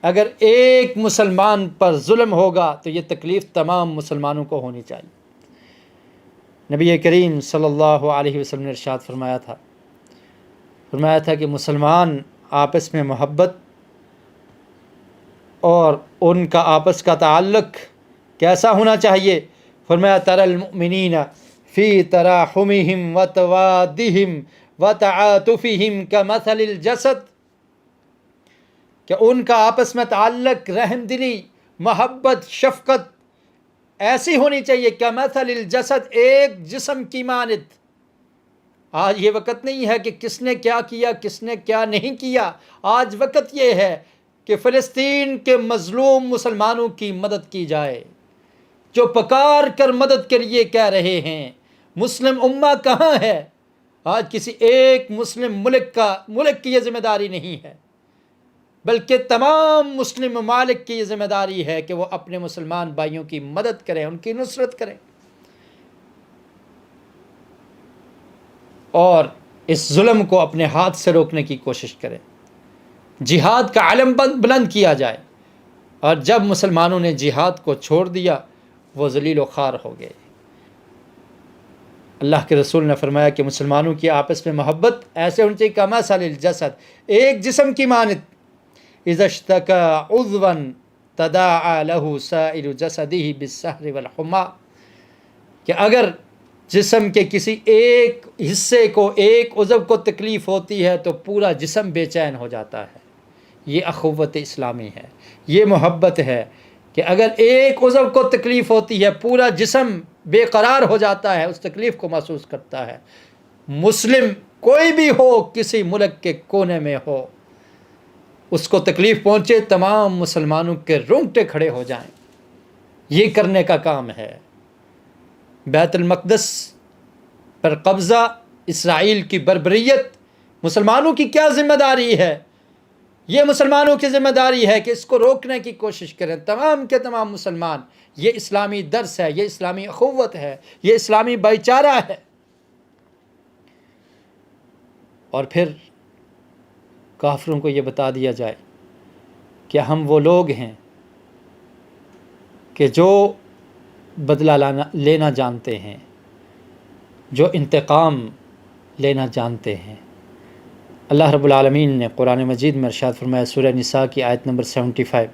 اگر ایک مسلمان پر ظلم ہوگا تو یہ تکلیف تمام مسلمانوں کو ہونی چاہیے۔ نبی کریم صلی اللہ علیہ وسلم نے ارشاد فرمایا تھا کہ مسلمان آپس میں محبت اور ان کا آپس کا تعلق کیسا ہونا چاہیے؟ فرمایا تری المؤمنین فی تراحمہم وتوادہم وتعاطفہم کمثل الجسد، کہ ان کا آپس میں تعلق، رحم دلی، محبت، شفقت ایسی ہونی چاہیے کمثل الجسد، ایک جسم کی مانند۔ آج یہ وقت نہیں ہے کہ کس نے کیا کیا، کس نے کیا نہیں کیا، آج وقت یہ ہے کہ فلسطین کے مظلوم مسلمانوں کی مدد کی جائے، جو پکار کر مدد کے لیے کہہ رہے ہیں۔ مسلم امہ کہاں ہے؟ آج کسی ایک مسلم ملک کی یہ ذمہ داری نہیں ہے، بلکہ تمام مسلم ممالک کی یہ ذمہ داری ہے کہ وہ اپنے مسلمان بھائیوں کی مدد کریں، ان کی نصرت کریں، اور اس ظلم کو اپنے ہاتھ سے روکنے کی کوشش کریں۔ جہاد کا علم بلند کیا جائے، اور جب مسلمانوں نے جہاد کو چھوڑ دیا وہ ذلیل و خوار ہو گئے۔ اللہ کے رسول نے فرمایا کہ مسلمانوں کی آپس میں محبت ایسے ہونی چاہیے کمثل الجسد، ایک جسم کی مانند۔ اذا اشتكى عضوا تداعى له سائر جسده بالسهر والحمى، کہ اگر جسم کے کسی ایک حصے کو، ایک عضو کو تکلیف ہوتی ہے تو پورا جسم بے چین ہو جاتا ہے۔ یہ اخوت اسلامی ہے، یہ محبت ہے کہ اگر ایک عضو کو تکلیف ہوتی ہے پورا جسم بے قرار ہو جاتا ہے، اس تکلیف کو محسوس کرتا ہے۔ مسلم کوئی بھی ہو، کسی ملک کے کونے میں ہو، اس کو تکلیف پہنچے، تمام مسلمانوں کے رونگٹے کھڑے ہو جائیں۔ یہ کرنے کا کام ہے۔ بیت المقدس پر قبضہ، اسرائیل کی بربریت، مسلمانوں کی کیا ذمہ داری ہے؟ یہ مسلمانوں کی ذمہ داری ہے کہ اس کو روکنے کی کوشش کریں تمام کے تمام مسلمان۔ یہ اسلامی درس ہے، یہ اسلامی اخوت ہے، یہ اسلامی بھائی چارہ ہے۔ اور پھر کافروں کو یہ بتا دیا جائے کہ ہم وہ لوگ ہیں کہ جو بدلہ لینا جانتے ہیں، جو انتقام لینا جانتے ہیں۔ اللہ رب العالمین نے قرآن مجید میں ارشاد فرمایا، سورہ نساء کی آیت نمبر 75،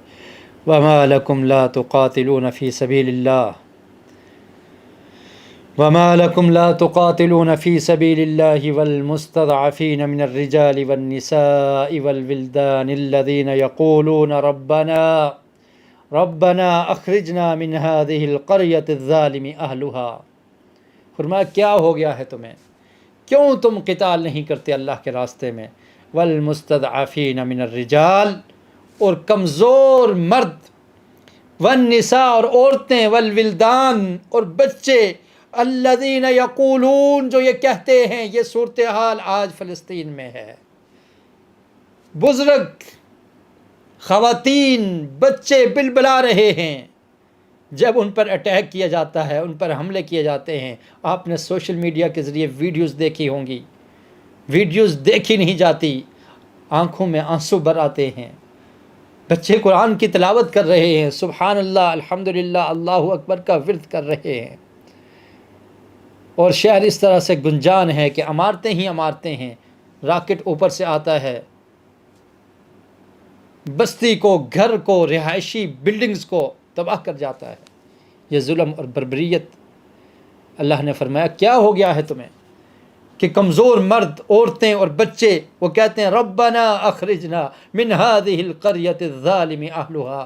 وَمَا لَكُمْ لَا تُقَاتِلُونَ فِي سَبِيلِ اللَّهِ وَمَا لَكُمْ لَا تُقَاتِلُونَ فِي سَبِيلِ اللَّهِ وَالْمُسْتَضْعَفِينَ مِنَ الرِّجَالِ وَالنِّسَاءِ وَالْوِلْدَانِ الَّذِينَ يَقُولُونَ رَبَّنَا أَخْرِجْنَا مِنْ هَذِهِ الْقَرْيَةِ الظَّالِمِ أَهْلُهَا۔ فرمایا کیا ہو گیا ہے تمہیں، کیوں تم قتال نہیں کرتے اللہ کے راستے میں؟ وَالْمُسْتَضْعَفِينَ مِنَ الرِّجَالِ، اور کمزور مرد، وَالنِّسَاء اور عورتیں، وَالْوِلْدَان اور بچے، الذین یقولون جو یہ کہتے ہیں۔ یہ صورتحال آج فلسطین میں ہے۔ بزرگ، خواتین، بچے بلبلا رہے ہیں جب ان پر اٹیک کیا جاتا ہے، ان پر حملے کیے جاتے ہیں۔ آپ نے سوشل میڈیا کے ذریعے ویڈیوز دیکھی ہوں گی، ویڈیوز دیکھی نہیں جاتی، آنکھوں میں آنسو بھر آتے ہیں۔ بچے قرآن کی تلاوت کر رہے ہیں، سبحان اللہ، الحمدللہ، اللہ اکبر کا ورد کر رہے ہیں، اور شہر اس طرح سے گنجان ہے کہ عمارتیں ہی عمارتیں ہیں، راکٹ اوپر سے آتا ہے، بستی کو، گھر کو، رہائشی بلڈنگز کو تباہ کر جاتا ہے۔ یہ ظلم اور بربریت۔ اللہ نے فرمایا کیا ہو گیا ہے تمہیں کہ کمزور مرد، عورتیں اور بچے وہ کہتے ہیں ربنا اخرجنا من هذه القرية الظالم اهلها،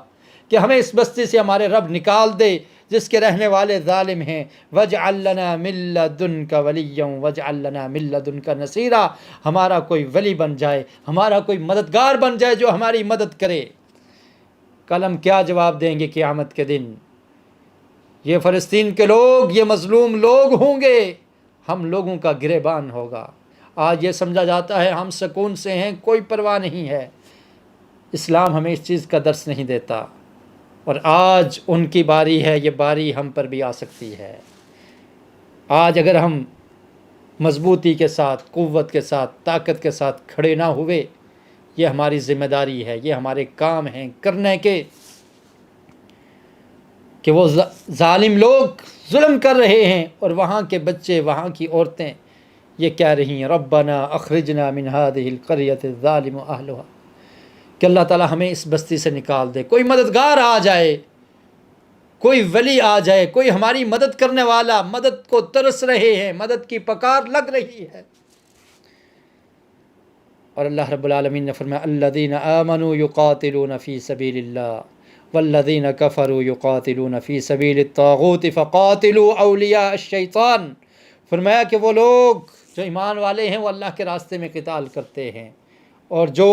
کہ ہمیں اس بستی سے ہمارے رب نکال دے جس کے رہنے والے ظالم ہیں۔ واجعل لنا من لدنک ولیا واجعل لنا من لدنک نصیرا، ہمارا کوئی ولی بن جائے، ہمارا کوئی مددگار بن جائے جو ہماری مدد کرے۔ کل ہم کیا جواب دیں گے قیامت کے دن؟ یہ فلسطین کے لوگ، یہ مظلوم لوگ ہوں گے، ہم لوگوں کا گریبان ہوگا۔ آج یہ سمجھا جاتا ہے ہم سکون سے ہیں، کوئی پرواہ نہیں ہے۔ اسلام ہمیں اس چیز کا درس نہیں دیتا، اور آج ان کی باری ہے، یہ باری ہم پر بھی آ سکتی ہے۔ آج اگر ہم مضبوطی کے ساتھ، قوت کے ساتھ، طاقت کے ساتھ کھڑے نہ ہوئے، یہ ہماری ذمہ داری ہے، یہ ہمارے کام ہیں کرنے کے، کہ وہ ظالم لوگ ظلم کر رہے ہیں اور وہاں کے بچے، وہاں کی عورتیں یہ کہہ رہی ہیں ربنا اخرجنا من هذه القرية الظالم اهلها، کہ اللہ تعالی ہمیں اس بستی سے نکال دے، کوئی مددگار آ جائے، کوئی ولی آ جائے، کوئی ہماری مدد کرنے والا، مدد کو ترس رہے ہیں، مدد کی پکار لگ رہی ہے۔ اور اللہ رب العالمین نے فرمایا الذین آمنوا یقاتلون فی سبیل اللہ والذین کفروا یقاتلون فی سبیل الطاغوت فقاتلوا اولیاء الشیطان، فرمایا کہ وہ لوگ جو ایمان والے ہیں وہ اللہ کے راستے میں قتال کرتے ہیں، اور جو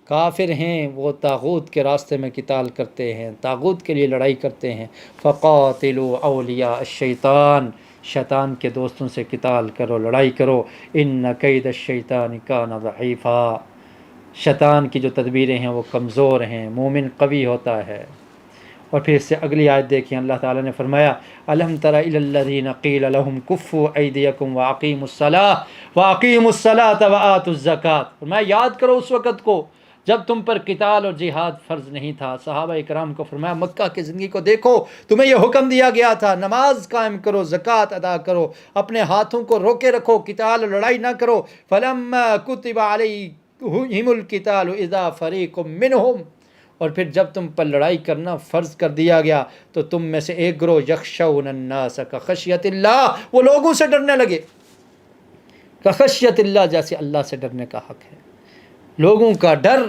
کافر ہیں وہ طاغوت کے راستے میں قتال کرتے ہیں، طاغوت کے لیے لڑائی کرتے ہیں۔ فقاتلوا اولیاء الشیطان، شیطان کے دوستوں سے قتال کرو، لڑائی کرو، ان کید الشیطان کان ضعیفا، شیطان کی جو تدبیریں ہیں وہ کمزور ہیں، مومن قوی ہوتا ہے۔ اور پھر اس سے اگلی آیت دیکھیں، اللہ تعالیٰ نے فرمایا الم تر الی الذین قیل لهم کفوا ایدیکم واقیموا الصلاۃ وآتوا الزکاۃ، فرمایا یاد کرو اس وقت کو جب تم پر قتال اور جہاد فرض نہیں تھا۔ صحابہ اکرام کو فرمایا مکہ کی زندگی کو دیکھو، تمہیں یہ حکم دیا گیا تھا نماز قائم کرو، زکوٰۃ ادا کرو، اپنے ہاتھوں کو روکے رکھو، قتال اور لڑائی نہ کرو۔ فلما کتب علیہم القتال اذا فریق منہم، اور پھر جب تم پر لڑائی کرنا فرض کر دیا گیا تو تم میں سے ایک گروہ یخشون الناس کخشیت اللہ، وہ لوگوں سے ڈرنے لگے، کخشیت اللہ، جیسے اللہ سے ڈرنے کا حق ہے۔ لوگوں کا ڈر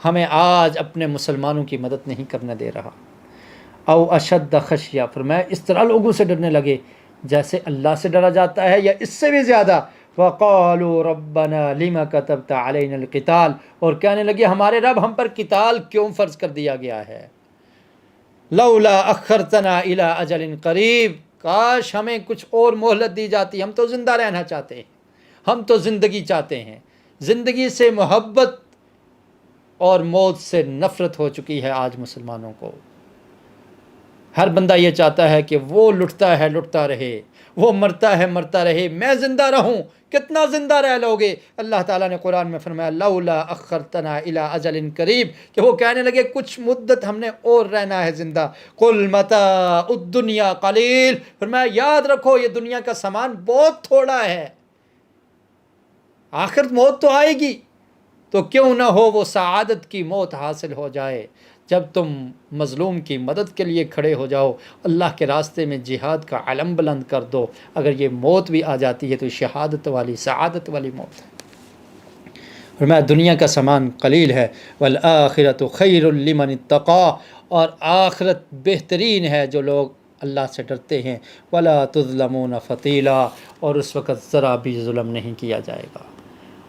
ہمیں آج اپنے مسلمانوں کی مدد نہیں کرنے دے رہا۔ او اشد خشیہ، فرمایا اس طرح لوگوں سے ڈرنے لگے جیسے اللہ سے ڈرا جاتا ہے یا اس سے بھی زیادہ۔ وقالوا ربنا لما كتبت علينا القتال، اور کہنے لگے ہمارے رب ہم پر قتال کیوں فرض کر دیا گیا ہے؟ لولا اخرتنا الى اجل قریب، کاش ہمیں کچھ اور مہلت دی جاتی، ہم تو زندہ رہنا چاہتے ہیں، ہم تو زندگی چاہتے ہیں، زندگی سے محبت اور موت سے نفرت ہو چکی ہے آج مسلمانوں کو۔ ہر بندہ یہ چاہتا ہے کہ وہ لٹتا ہے لٹتا رہے، وہ مرتا ہے مرتا رہے، میں زندہ رہوں۔ کتنا زندہ رہ لوگے؟ اللہ تعالیٰ نے قرآن میں فرمایا لولا اخرتنا الی اجل قریب، کہ وہ کہنے لگے کچھ مدت ہم نے اور رہنا ہے زندہ۔ قل متاع الدنیا قلیل، فرمایا یاد رکھو یہ دنیا کا سامان بہت تھوڑا ہے، آخر موت تو آئے گی، تو کیوں نہ ہو وہ سعادت کی موت حاصل ہو جائے جب تم مظلوم کی مدد کے لیے کھڑے ہو جاؤ، اللہ کے راستے میں جہاد کا علم بلند کر دو۔ اگر یہ موت بھی آ جاتی ہے تو شہادت والی، سعادت والی موت ہے۔ فرمایا دنیا کا سامان قلیل ہے، والآخرۃ خیر لمن اتقی، اور آخرت بہترین ہے جو لوگ اللہ سے ڈرتے ہیں۔ ولا تظلمون فتیلا، اور اس وقت ذرا بھی ظلم نہیں کیا جائے گا۔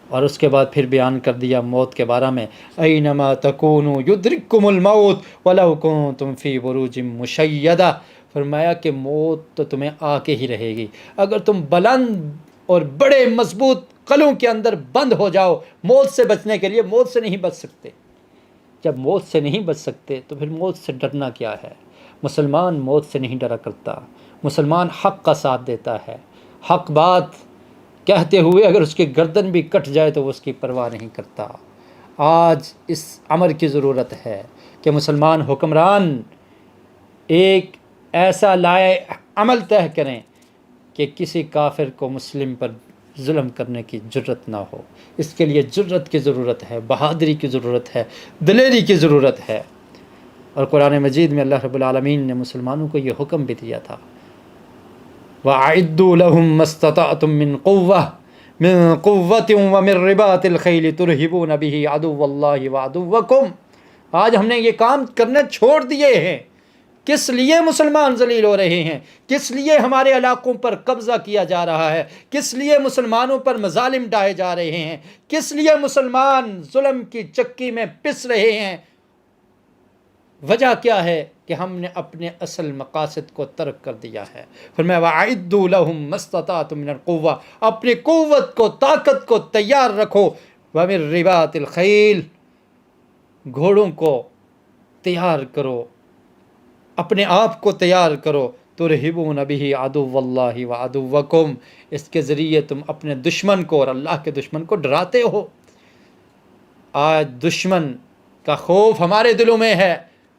اور اس کے بعد پھر بیان کر دیا موت کے بارے میں، اینما تکونوا یدرککم الموت ولو کنتم فی بروج مشیدہ، فرمایا کہ موت تو تمہیں آ کے ہی رہے گی، اگر تم بلند اور بڑے مضبوط قلعوں کے اندر بند ہو جاؤ موت سے بچنے کے لیے، موت سے نہیں بچ سکتے۔ جب موت سے نہیں بچ سکتے تو پھر موت سے ڈرنا کیا ہے؟ مسلمان موت سے نہیں ڈرا کرتا، مسلمان حق کا ساتھ دیتا ہے، حق بات کہتے ہوئے اگر اس کی گردن بھی کٹ جائے تو وہ اس کی پرواہ نہیں کرتا۔ آج اس امر کی ضرورت ہے کہ مسلمان حکمران ایک ایسا لائے عمل طے کریں کہ کسی کافر کو مسلم پر ظلم کرنے کی جرت نہ ہو۔ اس کے لیے جرت کی ضرورت ہے، بہادری کی ضرورت ہے، دلیری کی ضرورت ہے۔ اور قرآن مجید میں اللہ رب العالمین نے مسلمانوں کو یہ حکم بھی دیا تھا، وَأَعِدُّوا لَهُم مَّا اسْتَطَعْتُم مِّن قُوَّةٍ وَمِن رِّبَاطِ الْخَيْلِ تُرْهِبُونَ بِهِ عَدُوَّ اللَّهِ وَعَدُوَّكُمْ۔ آج ہم نے یہ کام کرنے چھوڑ دیے ہیں۔ کس لیے مسلمان ذلیل ہو رہے ہیں؟ کس لیے ہمارے علاقوں پر قبضہ کیا جا رہا ہے؟ کس لیے مسلمانوں پر مظالم ڈھائے جا رہے ہیں؟ کس لیے مسلمان ظلم کی چکی میں پس رہے ہیں؟ وجہ کیا ہے؟ کہ ہم نے اپنے اصل مقاصد کو ترک کر دیا ہے۔ فرمایا وَأَعِدُّوا لَهُم مَّا اسْتَطَعْتُم مِّنَ الْقُوَّةِ، اپنی قوت کو، طاقت کو تیار رکھو، وَمِن رِّبَاطِ الْخَيْلِ، گھوڑوں کو تیار کرو، اپنے آپ کو تیار کرو، تُرْهِبُونَ بِهِ عَدُوَّ اللَّهِ وَعَدُوَّكُمْ، اس کے ذریعے تم اپنے دشمن کو اور اللہ کے دشمن کو ڈراتے ہو۔ آج دشمن کا خوف ہمارے دلوں میں ہے،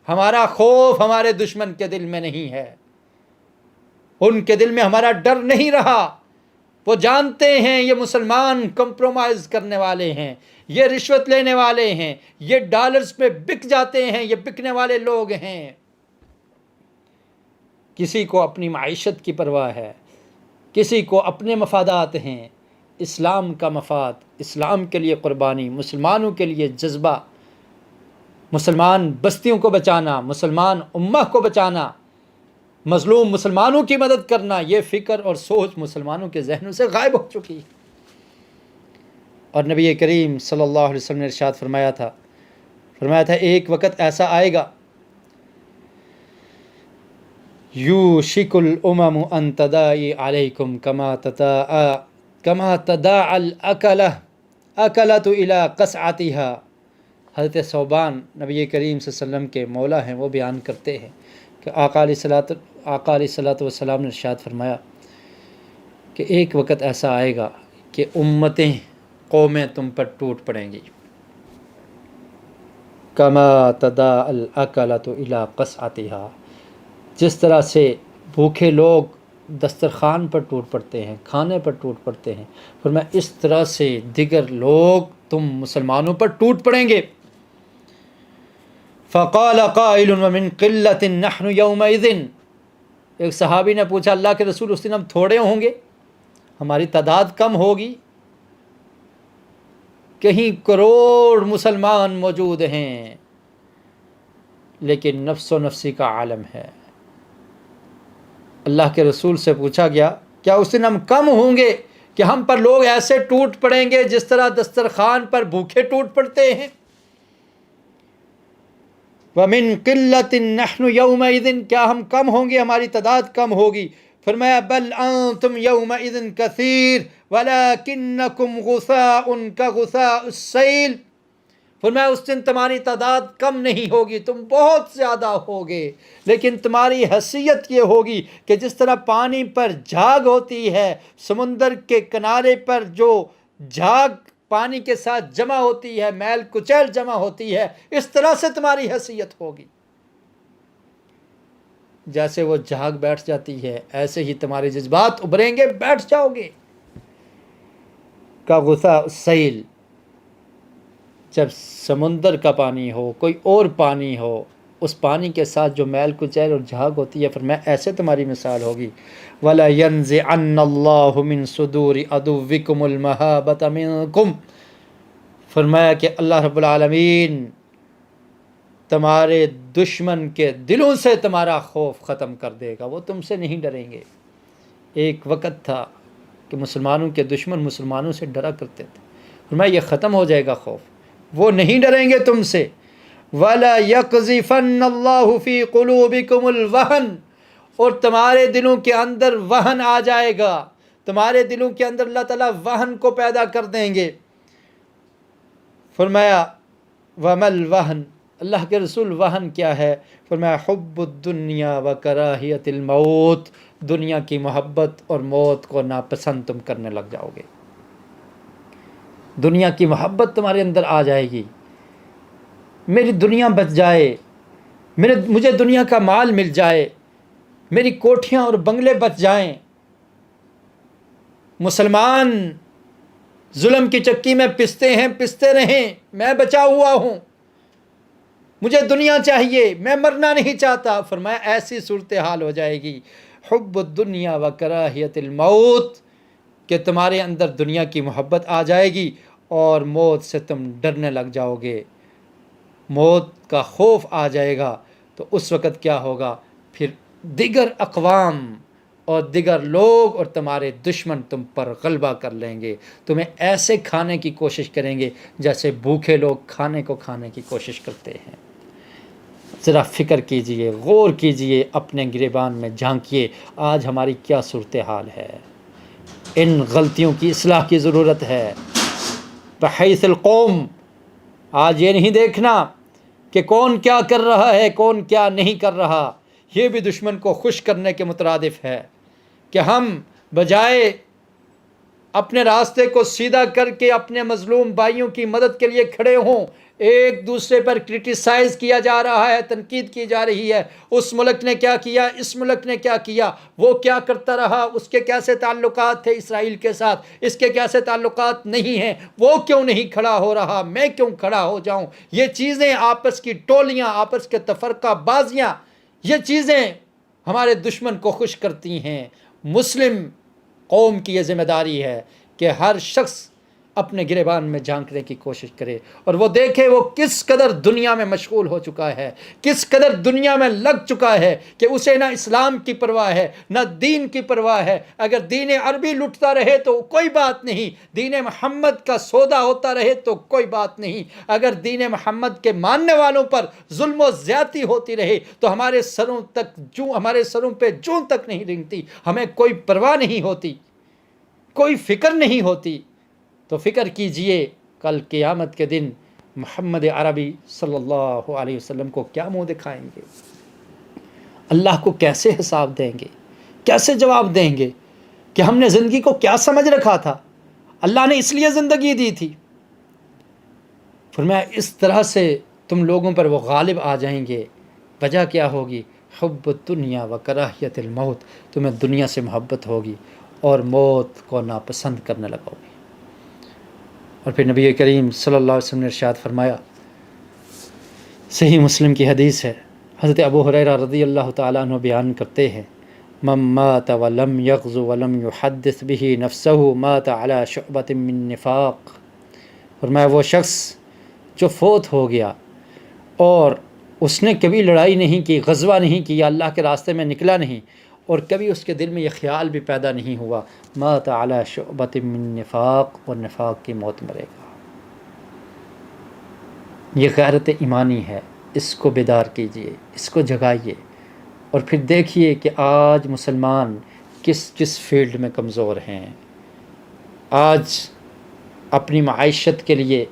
ہمارا خوف ہمارے دشمن کے دل میں نہیں ہے، ان کے دل میں ہمارا ڈر نہیں رہا۔ وہ جانتے ہیں یہ مسلمان کمپرومائز کرنے والے ہیں، یہ رشوت لینے والے ہیں، یہ ڈالرز پہ بک جاتے ہیں، یہ بکنے والے لوگ ہیں۔ کسی کو اپنی معیشت کی پرواہ ہے، کسی کو اپنے مفادات ہیں۔ اسلام کا مفاد، اسلام کے لیے قربانی، مسلمانوں کے لیے جذبہ، مسلمان بستیوں کو بچانا، مسلمان امہ کو بچانا، مظلوم مسلمانوں کی مدد کرنا، یہ فکر اور سوچ مسلمانوں کے ذہنوں سے غائب ہو چکی۔ اور نبی کریم صلی اللہ علیہ وسلم نے ارشاد فرمایا تھا ایک وقت ایسا آئے گا یوشک الامم ان تداعی علیکم کما تداعی الاکلۃ الی قصعتها۔ حضرت ثوبان نبی کریم صلی اللہ علیہ وسلم کے مولا ہیں، وہ بیان کرتے ہیں کہ آقا علیہ الصلوۃ والسلام نے ارشاد فرمایا کہ ایک وقت ایسا آئے گا کہ امتیں، قومیں تم پر ٹوٹ پڑیں گی، کما تداعی الاکلۃ الی قصعتها، جس طرح سے بھوکے لوگ دسترخوان پر ٹوٹ پڑتے ہیں، کھانے پر ٹوٹ پڑتے ہیں، فرمایا اس طرح سے دیگر لوگ تم مسلمانوں پر ٹوٹ پڑیں گے۔ فقال قائل ومن قلت نحن یومئذ، ایک صحابی نے پوچھا اللہ کے رسول اس دن ہم تھوڑے ہوں گے، ہماری تعداد کم ہوگی، کہیں کروڑ مسلمان موجود ہیں، لیکن نفس و نفسی کا عالم ہے۔ اللہ کے رسول سے پوچھا گیا کیا اس دن ہم کم ہوں گے کہ ہم پر لوگ ایسے ٹوٹ پڑیں گے جس طرح دسترخوان پر بھوکے ٹوٹ پڑتے ہیں؟ وَمِن قِلَّةٍ نَحْنُ يَوْمَئِذٍ، کیا ہم کم ہوں گے، ہماری تعداد کم ہوگی؟ فرمایا بل انتم یومئذ کثیر ولکنکم غثاء کغثاء السیل، فرمایا اس دن تمہاری تعداد کم نہیں ہوگی، تم بہت زیادہ ہوگے، لیکن تمہاری حیثیت یہ ہوگی کہ جس طرح پانی پر جھاگ ہوتی ہے، سمندر کے کنارے پر جو جھاگ پانی کے ساتھ جمع ہوتی ہے، میل کچیل جمع ہوتی ہے، اس طرح سے تمہاری حیثیت ہوگی۔ جیسے وہ جھاگ بیٹھ جاتی ہے ایسے ہی تمہارے جذبات ابھریں گے، بیٹھ جاؤ گے۔ کا غصہ السیل، جب سمندر کا پانی ہو، کوئی اور پانی ہو، اس پانی کے ساتھ جو میل کچیل اور جھاگ ہوتی ہے، فرمایا ایسے تمہاری مثال ہوگی۔ وَلَا يَنزِعَنَّ اللَّهُ مِن صُدُورِ عَدُوِّكُمُ الْمَهَابَةَ مِنكُمْ، فرمایا کہ اللہ رب العالمین تمہارے دشمن کے دلوں سے تمہارا خوف ختم کر دے گا، وہ تم سے نہیں ڈریں گے۔ ایک وقت تھا کہ مسلمانوں کے دشمن مسلمانوں سے ڈرا کرتے تھے، فرمایا یہ ختم ہو جائے گا خوف، وہ نہیں ڈریں گے تم سے۔ وَلَا يَقْذِفَنَّ اللَّهُ فِي قُلُوبِكُمُ الْوَهْنَ، اور تمہارے دلوں کے اندر وہن آ جائے گا، تمہارے دلوں کے اندر اللہ تعالیٰ وہن کو پیدا کر دیں گے۔ فرمایا وَمَا الْوَهْنُ، اللہ کے رسول وہن کیا ہے؟ فرمایا حب الدنیا و کراہیت الموت، دنیا کی محبت اور موت کو ناپسند تم کرنے لگ جاؤ گے۔ دنیا کی محبت تمہارے اندر آ جائے گی، میری دنیا بچ جائے، مجھے دنیا کا مال مل جائے، میری کوٹھیاں اور بنگلے بچ جائیں، مسلمان ظلم کی چکی میں پستے ہیں، پستے رہیں، میں بچا ہوا ہوں، مجھے دنیا چاہیے، میں مرنا نہیں چاہتا۔ فرمایا ایسی صورتحال ہو جائے گی، حب الدنیا و کراہیت الموت، کہ تمہارے اندر دنیا کی محبت آ جائے گی اور موت سے تم ڈرنے لگ جاؤ گے، موت کا خوف آ جائے گا۔ تو اس وقت کیا ہوگا؟ پھر دیگر اقوام اور دیگر لوگ اور تمہارے دشمن تم پر غلبہ کر لیں گے، تمہیں ایسے کھانے کی کوشش کریں گے جیسے بھوکے لوگ کھانے کو کھانے کی کوشش کرتے ہیں۔ ذرا فکر کیجئے، غور کیجئے، اپنے گریبان میں جھانکیے، آج ہماری کیا صورتحال ہے۔ ان غلطیوں کی اصلاح کی ضرورت ہے۔ بحیث القوم، آج یہ نہیں دیکھنا کہ کون کیا کر رہا ہے، کون کیا نہیں کر رہا، یہ بھی دشمن کو خوش کرنے کے مترادف ہے کہ ہم بجائے اپنے راستے کو سیدھا کر کے اپنے مظلوم بھائیوں کی مدد کے لیے کھڑے ہوں۔ ایک دوسرے پر کرٹیسائز کیا جا رہا ہے، تنقید کی جا رہی ہے، اس ملک نے کیا کیا، اس ملک نے کیا کیا، وہ کیا کرتا رہا، اس کے کیسے تعلقات تھے اسرائیل کے ساتھ، اس کے کیسے تعلقات نہیں ہیں، وہ کیوں نہیں کھڑا ہو رہا، میں کیوں کھڑا ہو جاؤں۔ یہ چیزیں، آپس کی ٹولیاں، آپس کے تفرقہ بازیاں، یہ چیزیں ہمارے دشمن کو خوش کرتی ہیں۔ مسلم قوم کی یہ ذمہ داری ہے کہ ہر شخص اپنے گریبان میں جھانکنے کی کوشش کرے اور وہ دیکھے وہ کس قدر دنیا میں مشغول ہو چکا ہے، کس قدر دنیا میں لگ چکا ہے کہ اسے نہ اسلام کی پرواہ ہے، نہ دین کی پرواہ ہے۔ اگر دین عربی لٹتا رہے تو کوئی بات نہیں، دین محمد کا سودا ہوتا رہے تو کوئی بات نہیں، اگر دین محمد کے ماننے والوں پر ظلم و زیادتی ہوتی رہے تو ہمارے سروں پہ جوں تک نہیں رنگتی، ہمیں کوئی پرواہ نہیں ہوتی، کوئی فکر نہیں ہوتی۔ تو فکر کیجئے کل قیامت کے دن محمد عربی صلی اللہ علیہ وسلم کو کیا منہ دکھائیں گے، اللہ کو کیسے حساب دیں گے، کیسے جواب دیں گے کہ ہم نے زندگی کو کیا سمجھ رکھا تھا، اللہ نے اس لیے زندگی دی تھی۔ فرمایا اس طرح سے تم لوگوں پر وہ غالب آ جائیں گے، وجہ کیا ہوگی، حب الدنیا و کراہیت الموت، تمہیں دنیا سے محبت ہوگی اور موت کو ناپسند کرنے لگو گے۔ اور پھر نبی کریم صلی اللہ علیہ وسلم نے ارشاد فرمایا، صحیح مسلم کی حدیث ہے، حضرت ابو ہریرہ رضی اللہ تعالیٰ عنہ بیان کرتے ہیں، من مات ولم یغز ولم یحدث به نفسه مات على شعبۃ من نفاق۔ فرمایا وہ شخص جو فوت ہو گیا اور اس نے کبھی لڑائی نہیں کی، غزوہ نہیں کیا، اللہ کے راستے میں نکلا نہیں، اور کبھی اس کے دل میں یہ خیال بھی پیدا نہیں ہوا، مات علی شعبۃ من نفاق، اور نفاق کی موت مرے گا۔ یہ غیرت ایمانی ہے، اس کو بیدار کیجئے، اس کو جگائیے، اور پھر دیکھیے کہ آج مسلمان کس کس فیلڈ میں کمزور ہیں۔ آج اپنی معیشت کے لیے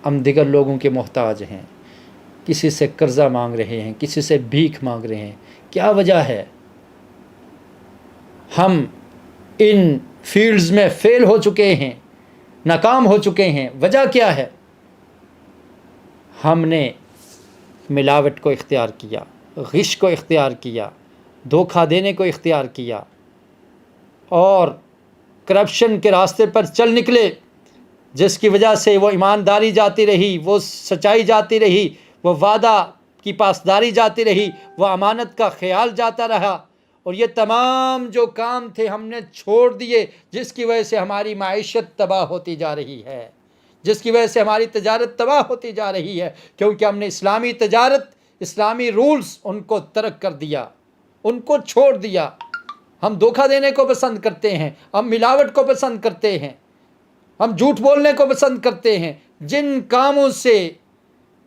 ہم دیگر لوگوں کے محتاج ہیں، کسی سے قرضہ مانگ رہے ہیں، کسی سے بھیک مانگ رہے ہیں۔ کیا وجہ ہے؟ ہم ان فیلڈز میں فیل ہو چکے ہیں، ناکام ہو چکے ہیں۔ وجہ کیا ہے؟ ہم نے ملاوٹ کو اختیار کیا، غش کو اختیار کیا، دھوکہ دینے کو اختیار کیا، اور کرپشن کے راستے پر چل نکلے، جس کی وجہ سے وہ ایمانداری جاتی رہی، وہ سچائی جاتی رہی، وہ وعدہ کی پاسداری جاتی رہی، وہ امانت کا خیال جاتا رہا، اور یہ تمام جو کام تھے ہم نے چھوڑ دیے، جس کی وجہ سے ہماری معیشت تباہ ہوتی جا رہی ہے، جس کی وجہ سے ہماری تجارت تباہ ہوتی جا رہی ہے، کیونکہ ہم نے اسلامی تجارت، اسلامی رولز ان کو ترک کر دیا، ان کو چھوڑ دیا۔ ہم دھوکہ دینے کو پسند کرتے ہیں، ہم ملاوٹ کو پسند کرتے ہیں، ہم جھوٹ بولنے کو پسند کرتے ہیں۔ جن کاموں سے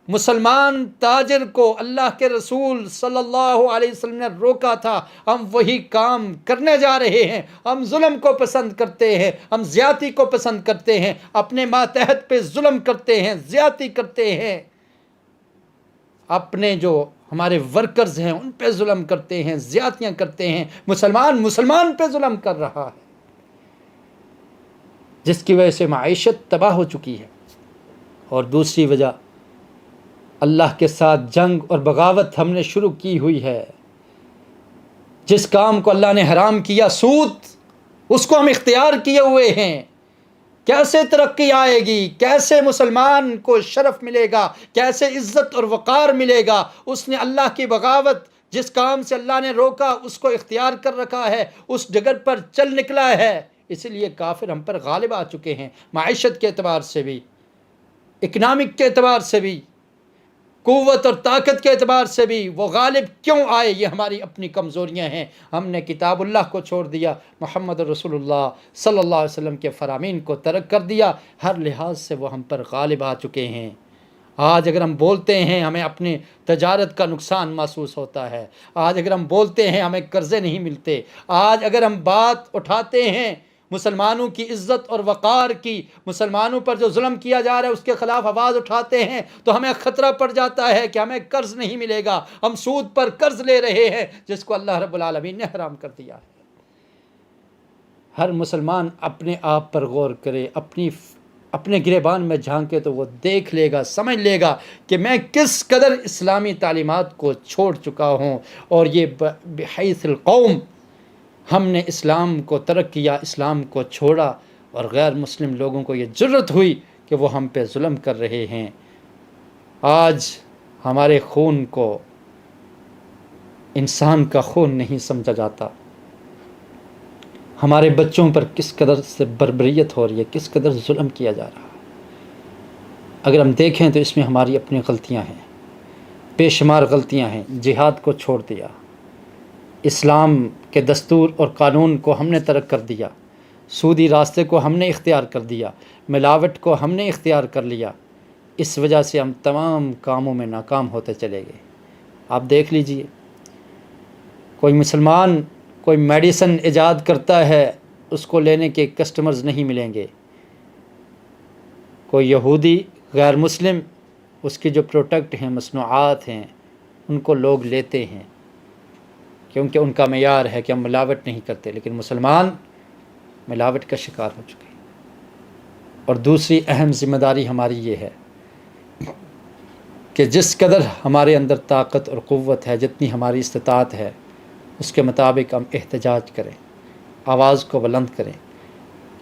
مسلمان تاجر کو اللہ کے رسول صلی اللہ علیہ وسلم نے روکا تھا، ہم وہی کام کرنے جا رہے ہیں۔ ہم ظلم کو پسند کرتے ہیں، ہم زیادتی کو پسند کرتے ہیں، اپنے ماتحت پہ ظلم کرتے ہیں، زیادتی کرتے ہیں، اپنے جو ہمارے ورکرز ہیں ان پہ ظلم کرتے ہیں، زیادتیاں کرتے ہیں۔ مسلمان پہ ظلم کر رہا ہے، جس کی وجہ سے معیشت تباہ ہو چکی ہے۔ اور دوسری وجہ، اللہ کے ساتھ جنگ اور بغاوت ہم نے شروع کی ہوئی ہے۔ جس کام کو اللہ نے حرام کیا، سود، اس کو ہم اختیار کیے ہوئے ہیں۔ کیسے ترقی آئے گی، کیسے مسلمان کو شرف ملے گا، کیسے عزت اور وقار ملے گا؟ اس نے اللہ کی بغاوت، جس کام سے اللہ نے روکا اس کو اختیار کر رکھا ہے، اس ڈگر پر چل نکلا ہے۔ اس لیے کافر ہم پر غالب آ چکے ہیں، معیشت کے اعتبار سے بھی، اکنامک کے اعتبار سے بھی، قوت اور طاقت کے اعتبار سے بھی۔ وہ غالب کیوں آئے؟ یہ ہماری اپنی کمزوریاں ہیں۔ ہم نے کتاب اللہ کو چھوڑ دیا، محمد رسول اللہ صلی اللہ علیہ وسلم کے فرامین کو ترک کر دیا، ہر لحاظ سے وہ ہم پر غالب آ چکے ہیں۔ آج اگر ہم بولتے ہیں ہمیں اپنی تجارت کا نقصان محسوس ہوتا ہے، آج اگر ہم بولتے ہیں ہمیں قرضے نہیں ملتے، آج اگر ہم بات اٹھاتے ہیں مسلمانوں کی عزت اور وقار کی، مسلمانوں پر جو ظلم کیا جا رہا ہے اس کے خلاف آواز اٹھاتے ہیں، تو ہمیں خطرہ پڑ جاتا ہے کہ ہمیں قرض نہیں ملے گا، ہم سود پر قرض لے رہے ہیں، جس کو اللہ رب العالمین نے حرام کر دیا ہے۔ ہر مسلمان اپنے آپ پر غور کرے، اپنے گریبان میں جھانکے تو وہ دیکھ لے گا، سمجھ لے گا کہ میں کس قدر اسلامی تعلیمات کو چھوڑ چکا ہوں، اور یہ بحیث القوم ہم نے اسلام کو ترک کیا، اسلام کو چھوڑا، اور غیر مسلم لوگوں کو یہ جرت ہوئی کہ وہ ہم پہ ظلم کر رہے ہیں۔ آج ہمارے خون کو انسان کا خون نہیں سمجھا جاتا، ہمارے بچوں پر کس قدر سے بربریت ہو رہی ہے، کس قدر ظلم کیا جا رہا ہے۔ اگر ہم دیکھیں تو اس میں ہماری اپنی غلطیاں ہیں، بے شمار غلطیاں ہیں۔ جہاد کو چھوڑ دیا، اسلام کے دستور اور قانون کو ہم نے ترک کر دیا، سودی راستے کو ہم نے اختیار کر دیا، ملاوٹ کو ہم نے اختیار کر لیا۔ اس وجہ سے ہم تمام کاموں میں ناکام ہوتے چلے گئے۔ آپ دیکھ لیجئے، کوئی مسلمان کوئی میڈیسن ایجاد کرتا ہے، اس کو لینے کے کسٹمرز نہیں ملیں گے۔ کوئی یہودی غیر مسلم، اس کے جو پروڈکٹ ہیں، مصنوعات ہیں، ان کو لوگ لیتے ہیں کیونکہ ان کا معیار ہے کہ ہم ملاوٹ نہیں کرتے، لیکن مسلمان ملاوٹ کا شکار ہو چکے ہیں۔ اور دوسری اہم ذمہ داری ہماری یہ ہے کہ جس قدر ہمارے اندر طاقت اور قوت ہے، جتنی ہماری استطاعت ہے، اس کے مطابق ہم احتجاج کریں، آواز کو بلند کریں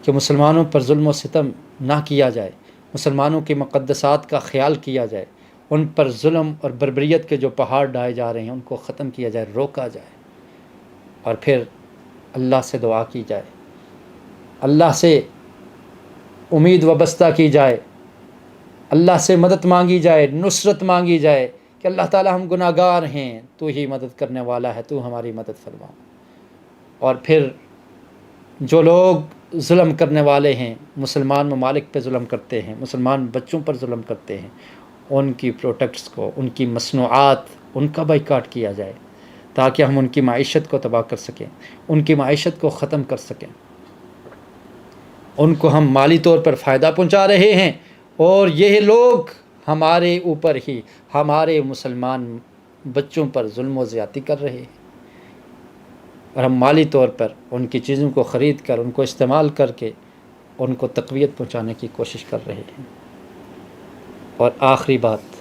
کہ مسلمانوں پر ظلم و ستم نہ کیا جائے، مسلمانوں کی مقدسات کا خیال کیا جائے، ان پر ظلم اور بربریت کے جو پہاڑ ڈھائے جا رہے ہیں ان کو ختم کیا جائے، روکا جائے، اور پھر اللہ سے دعا کی جائے، اللہ سے امید وابستہ کی جائے، اللہ سے مدد مانگی جائے، نصرت مانگی جائے کہ اللہ تعالی ہم گناہ گار ہیں، تو ہی مدد کرنے والا ہے، تو ہماری مدد فرما۔ اور پھر جو لوگ ظلم کرنے والے ہیں، مسلمان ممالک پہ ظلم کرتے ہیں، مسلمان بچوں پر ظلم کرتے ہیں، ان کی پروڈکٹس کو، ان کی مصنوعات، ان کا بائیکاٹ کیا جائے تاکہ ہم ان کی معیشت کو تباہ کر سکیں، ان کی معیشت کو ختم کر سکیں۔ ان کو ہم مالی طور پر فائدہ پہنچا رہے ہیں، اور یہ لوگ ہمارے اوپر ہی، ہمارے مسلمان بچوں پر ظلم و زیادتی کر رہے ہیں، اور ہم مالی طور پر ان کی چیزوں کو خرید کر، ان کو استعمال کر کے ان کو تقویت پہنچانے کی کوشش کر رہے ہیں۔ اور آخری بات،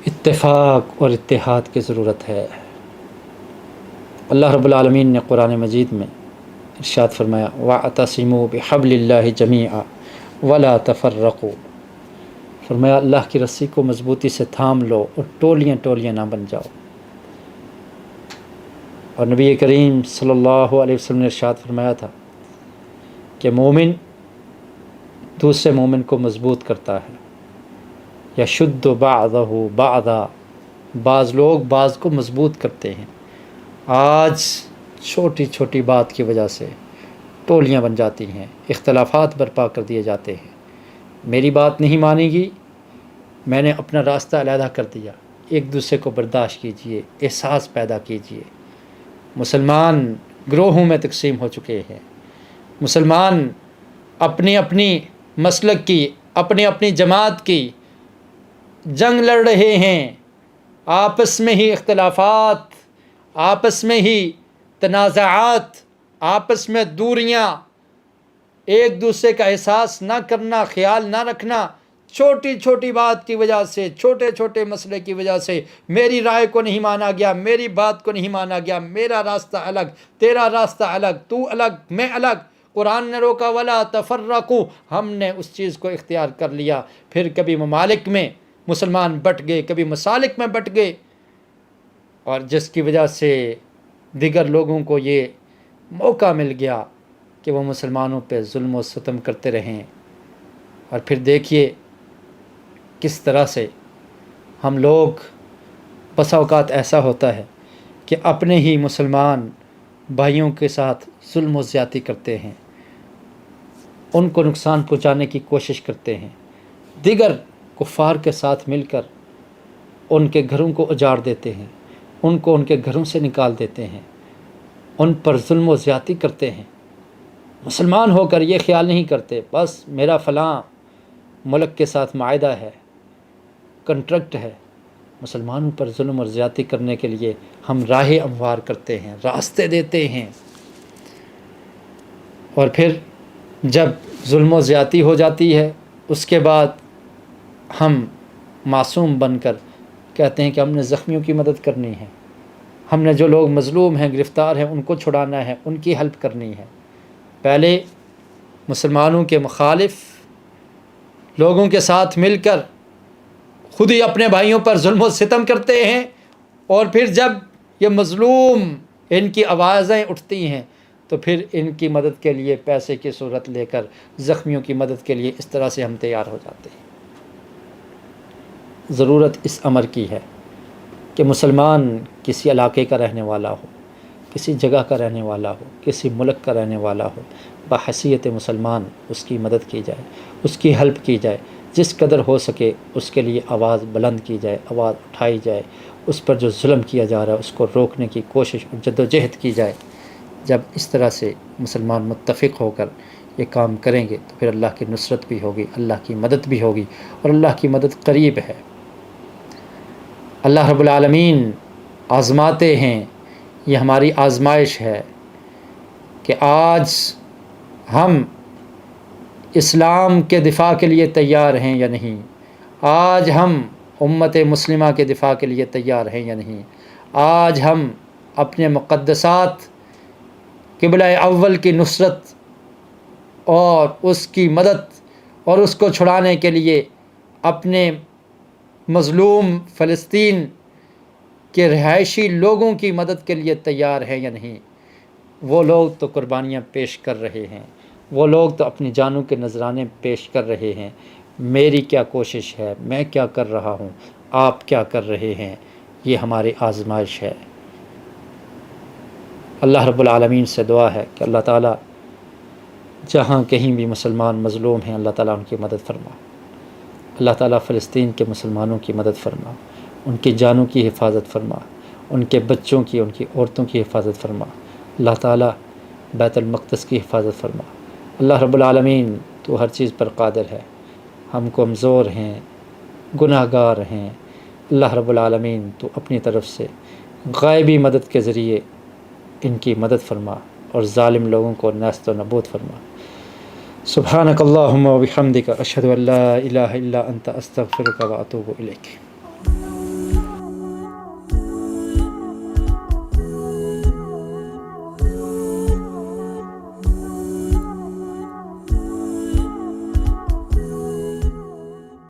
اتفاق اور اتحاد کی ضرورت ہے۔ اللہ رب العالمین نے قرآن مجید میں ارشاد فرمایا، وَاعْتَصِمُوا بِحَبْلِ اللَّهِ جَمِيعًا وَلَا تَفَرَّقُوا، فرمایا اللہ کی رسی کو مضبوطی سے تھام لو اور ٹولیاں ٹولیاں نہ بن جاؤ۔ اور نبی کریم صلی اللہ علیہ وسلم نے ارشاد فرمایا تھا کہ مومن دوسرے مومن کو مضبوط کرتا ہے، یشد بعضہ بعضا، بعض لوگ بعض کو مضبوط کرتے ہیں۔ آج چھوٹی چھوٹی بات کی وجہ سے ٹولیاں بن جاتی ہیں، اختلافات برپا کر دیے جاتے ہیں۔ میری بات نہیں مانے گی، میں نے اپنا راستہ علیحدہ کر دیا۔ ایک دوسرے کو برداشت کیجئے، احساس پیدا کیجئے۔ مسلمان گروہوں میں تقسیم ہو چکے ہیں، مسلمان اپنی اپنی مسلک کی، اپنی اپنی جماعت کی جنگ لڑ رہے ہیں، آپس میں ہی اختلافات، آپس میں ہی تنازعات، آپس میں دوریاں، ایک دوسرے کا احساس نہ کرنا، خیال نہ رکھنا، چھوٹی چھوٹی بات کی وجہ سے، چھوٹے چھوٹے مسئلے کی وجہ سے میری رائے کو نہیں مانا گیا، میری بات کو نہیں مانا گیا، میرا راستہ الگ، تیرا راستہ الگ، تو الگ میں الگ۔ قرآن نے روکا ولا تفرقوا، ہم نے اس چیز کو اختیار کر لیا۔ پھر کبھی ممالک میں مسلمان بٹ گئے، کبھی مسالک میں بٹ گئے، اور جس کی وجہ سے دیگر لوگوں کو یہ موقع مل گیا کہ وہ مسلمانوں پہ ظلم و ستم کرتے رہیں۔ اور پھر دیکھیے کس طرح سے ہم لوگ، بسا اوقات ایسا ہوتا ہے کہ اپنے ہی مسلمان بھائیوں کے ساتھ ظلم و زیادتی کرتے ہیں، ان کو نقصان پہنچانے کی کوشش کرتے ہیں، دیگر کفار کے ساتھ مل کر ان کے گھروں کو اجاڑ دیتے ہیں، ان کو ان کے گھروں سے نکال دیتے ہیں، ان پر ظلم و زیادتی کرتے ہیں۔ مسلمان ہو کر یہ خیال نہیں کرتے بس میرا فلاں ملک کے ساتھ معاہدہ ہے، کنٹریکٹ ہے۔ مسلمانوں پر ظلم اور زیادتی کرنے کے لیے ہم راہ ہموار کرتے ہیں، راستے دیتے ہیں۔ اور پھر جب ظلم و زیادتی ہو جاتی ہے اس کے بعد ہم معصوم بن کر کہتے ہیں کہ ہم نے زخمیوں کی مدد کرنی ہے، ہم نے جو لوگ مظلوم ہیں، گرفتار ہیں، ان کو چھڑانا ہے، ان کی ہیلپ کرنی ہے۔ پہلے مسلمانوں کے مخالف لوگوں کے ساتھ مل کر خود ہی اپنے بھائیوں پر ظلم و ستم کرتے ہیں، اور پھر جب یہ مظلوم ان کی آوازیں اٹھتی ہیں تو پھر ان کی مدد کے لیے پیسے کی صورت لے کر زخمیوں کی مدد کے لیے اس طرح سے ہم تیار ہو جاتے ہیں۔ ضرورت اس امر کی ہے کہ مسلمان کسی علاقے کا رہنے والا ہو، کسی جگہ کا رہنے والا ہو، کسی ملک کا رہنے والا ہو، بحیثیت مسلمان اس کی مدد کی جائے، اس کی ہیلپ کی جائے، جس قدر ہو سکے اس کے لیے آواز بلند کی جائے، آواز اٹھائی جائے، اس پر جو ظلم کیا جا رہا ہے اس کو روکنے کی کوشش اور جد و جہد کی جائے۔ جب اس طرح سے مسلمان متفق ہو کر یہ کام کریں گے تو پھر اللہ کی نصرت بھی ہوگی، اللہ کی مدد بھی ہوگی، اور اللہ کی مدد قریب ہے۔ اللہ رب العالمین آزماتے ہیں، یہ ہماری آزمائش ہے کہ آج ہم اسلام کے دفاع کے لیے تیار ہیں یا نہیں، آج ہم امت مسلمہ کے دفاع کے لیے تیار ہیں یا نہیں، آج ہم اپنے مقدسات قبلہ اول کی نصرت اور اس کی مدد اور اس کو چھڑانے کے لیے اپنے مظلوم فلسطین کے رہائشی لوگوں کی مدد کے لیے تیار ہیں یا نہیں۔ وہ لوگ تو قربانیاں پیش کر رہے ہیں، وہ لوگ تو اپنی جانوں کے نذرانے پیش کر رہے ہیں۔ میری کیا کوشش ہے، میں کیا کر رہا ہوں، آپ کیا کر رہے ہیں، یہ ہماری آزمائش ہے۔ اللہ رب العالمین سے دعا ہے کہ اللہ تعالیٰ جہاں کہیں بھی مسلمان مظلوم ہیں اللہ تعالیٰ ان کی مدد فرما، اللہ تعالیٰ فلسطین کے مسلمانوں کی مدد فرما، ان کی جانوں کی حفاظت فرما، ان کے بچوں کی، ان کی عورتوں کی حفاظت فرما، اللہ تعالیٰ بیت المقدس کی حفاظت فرما۔ اللہ رب العالمین تو ہر چیز پر قادر ہے، ہم کمزور ہیں، گناہ گار ہیں، اللہ رب العالمین تو اپنی طرف سے غائبی مدد کے ذریعے ان کی مدد فرما اور ظالم لوگوں کو نیست و نابود فرما۔ سبحانک اللہم و بحمدک اشہد ان لا الہ الا انت استغفرک و اتوب الیک۔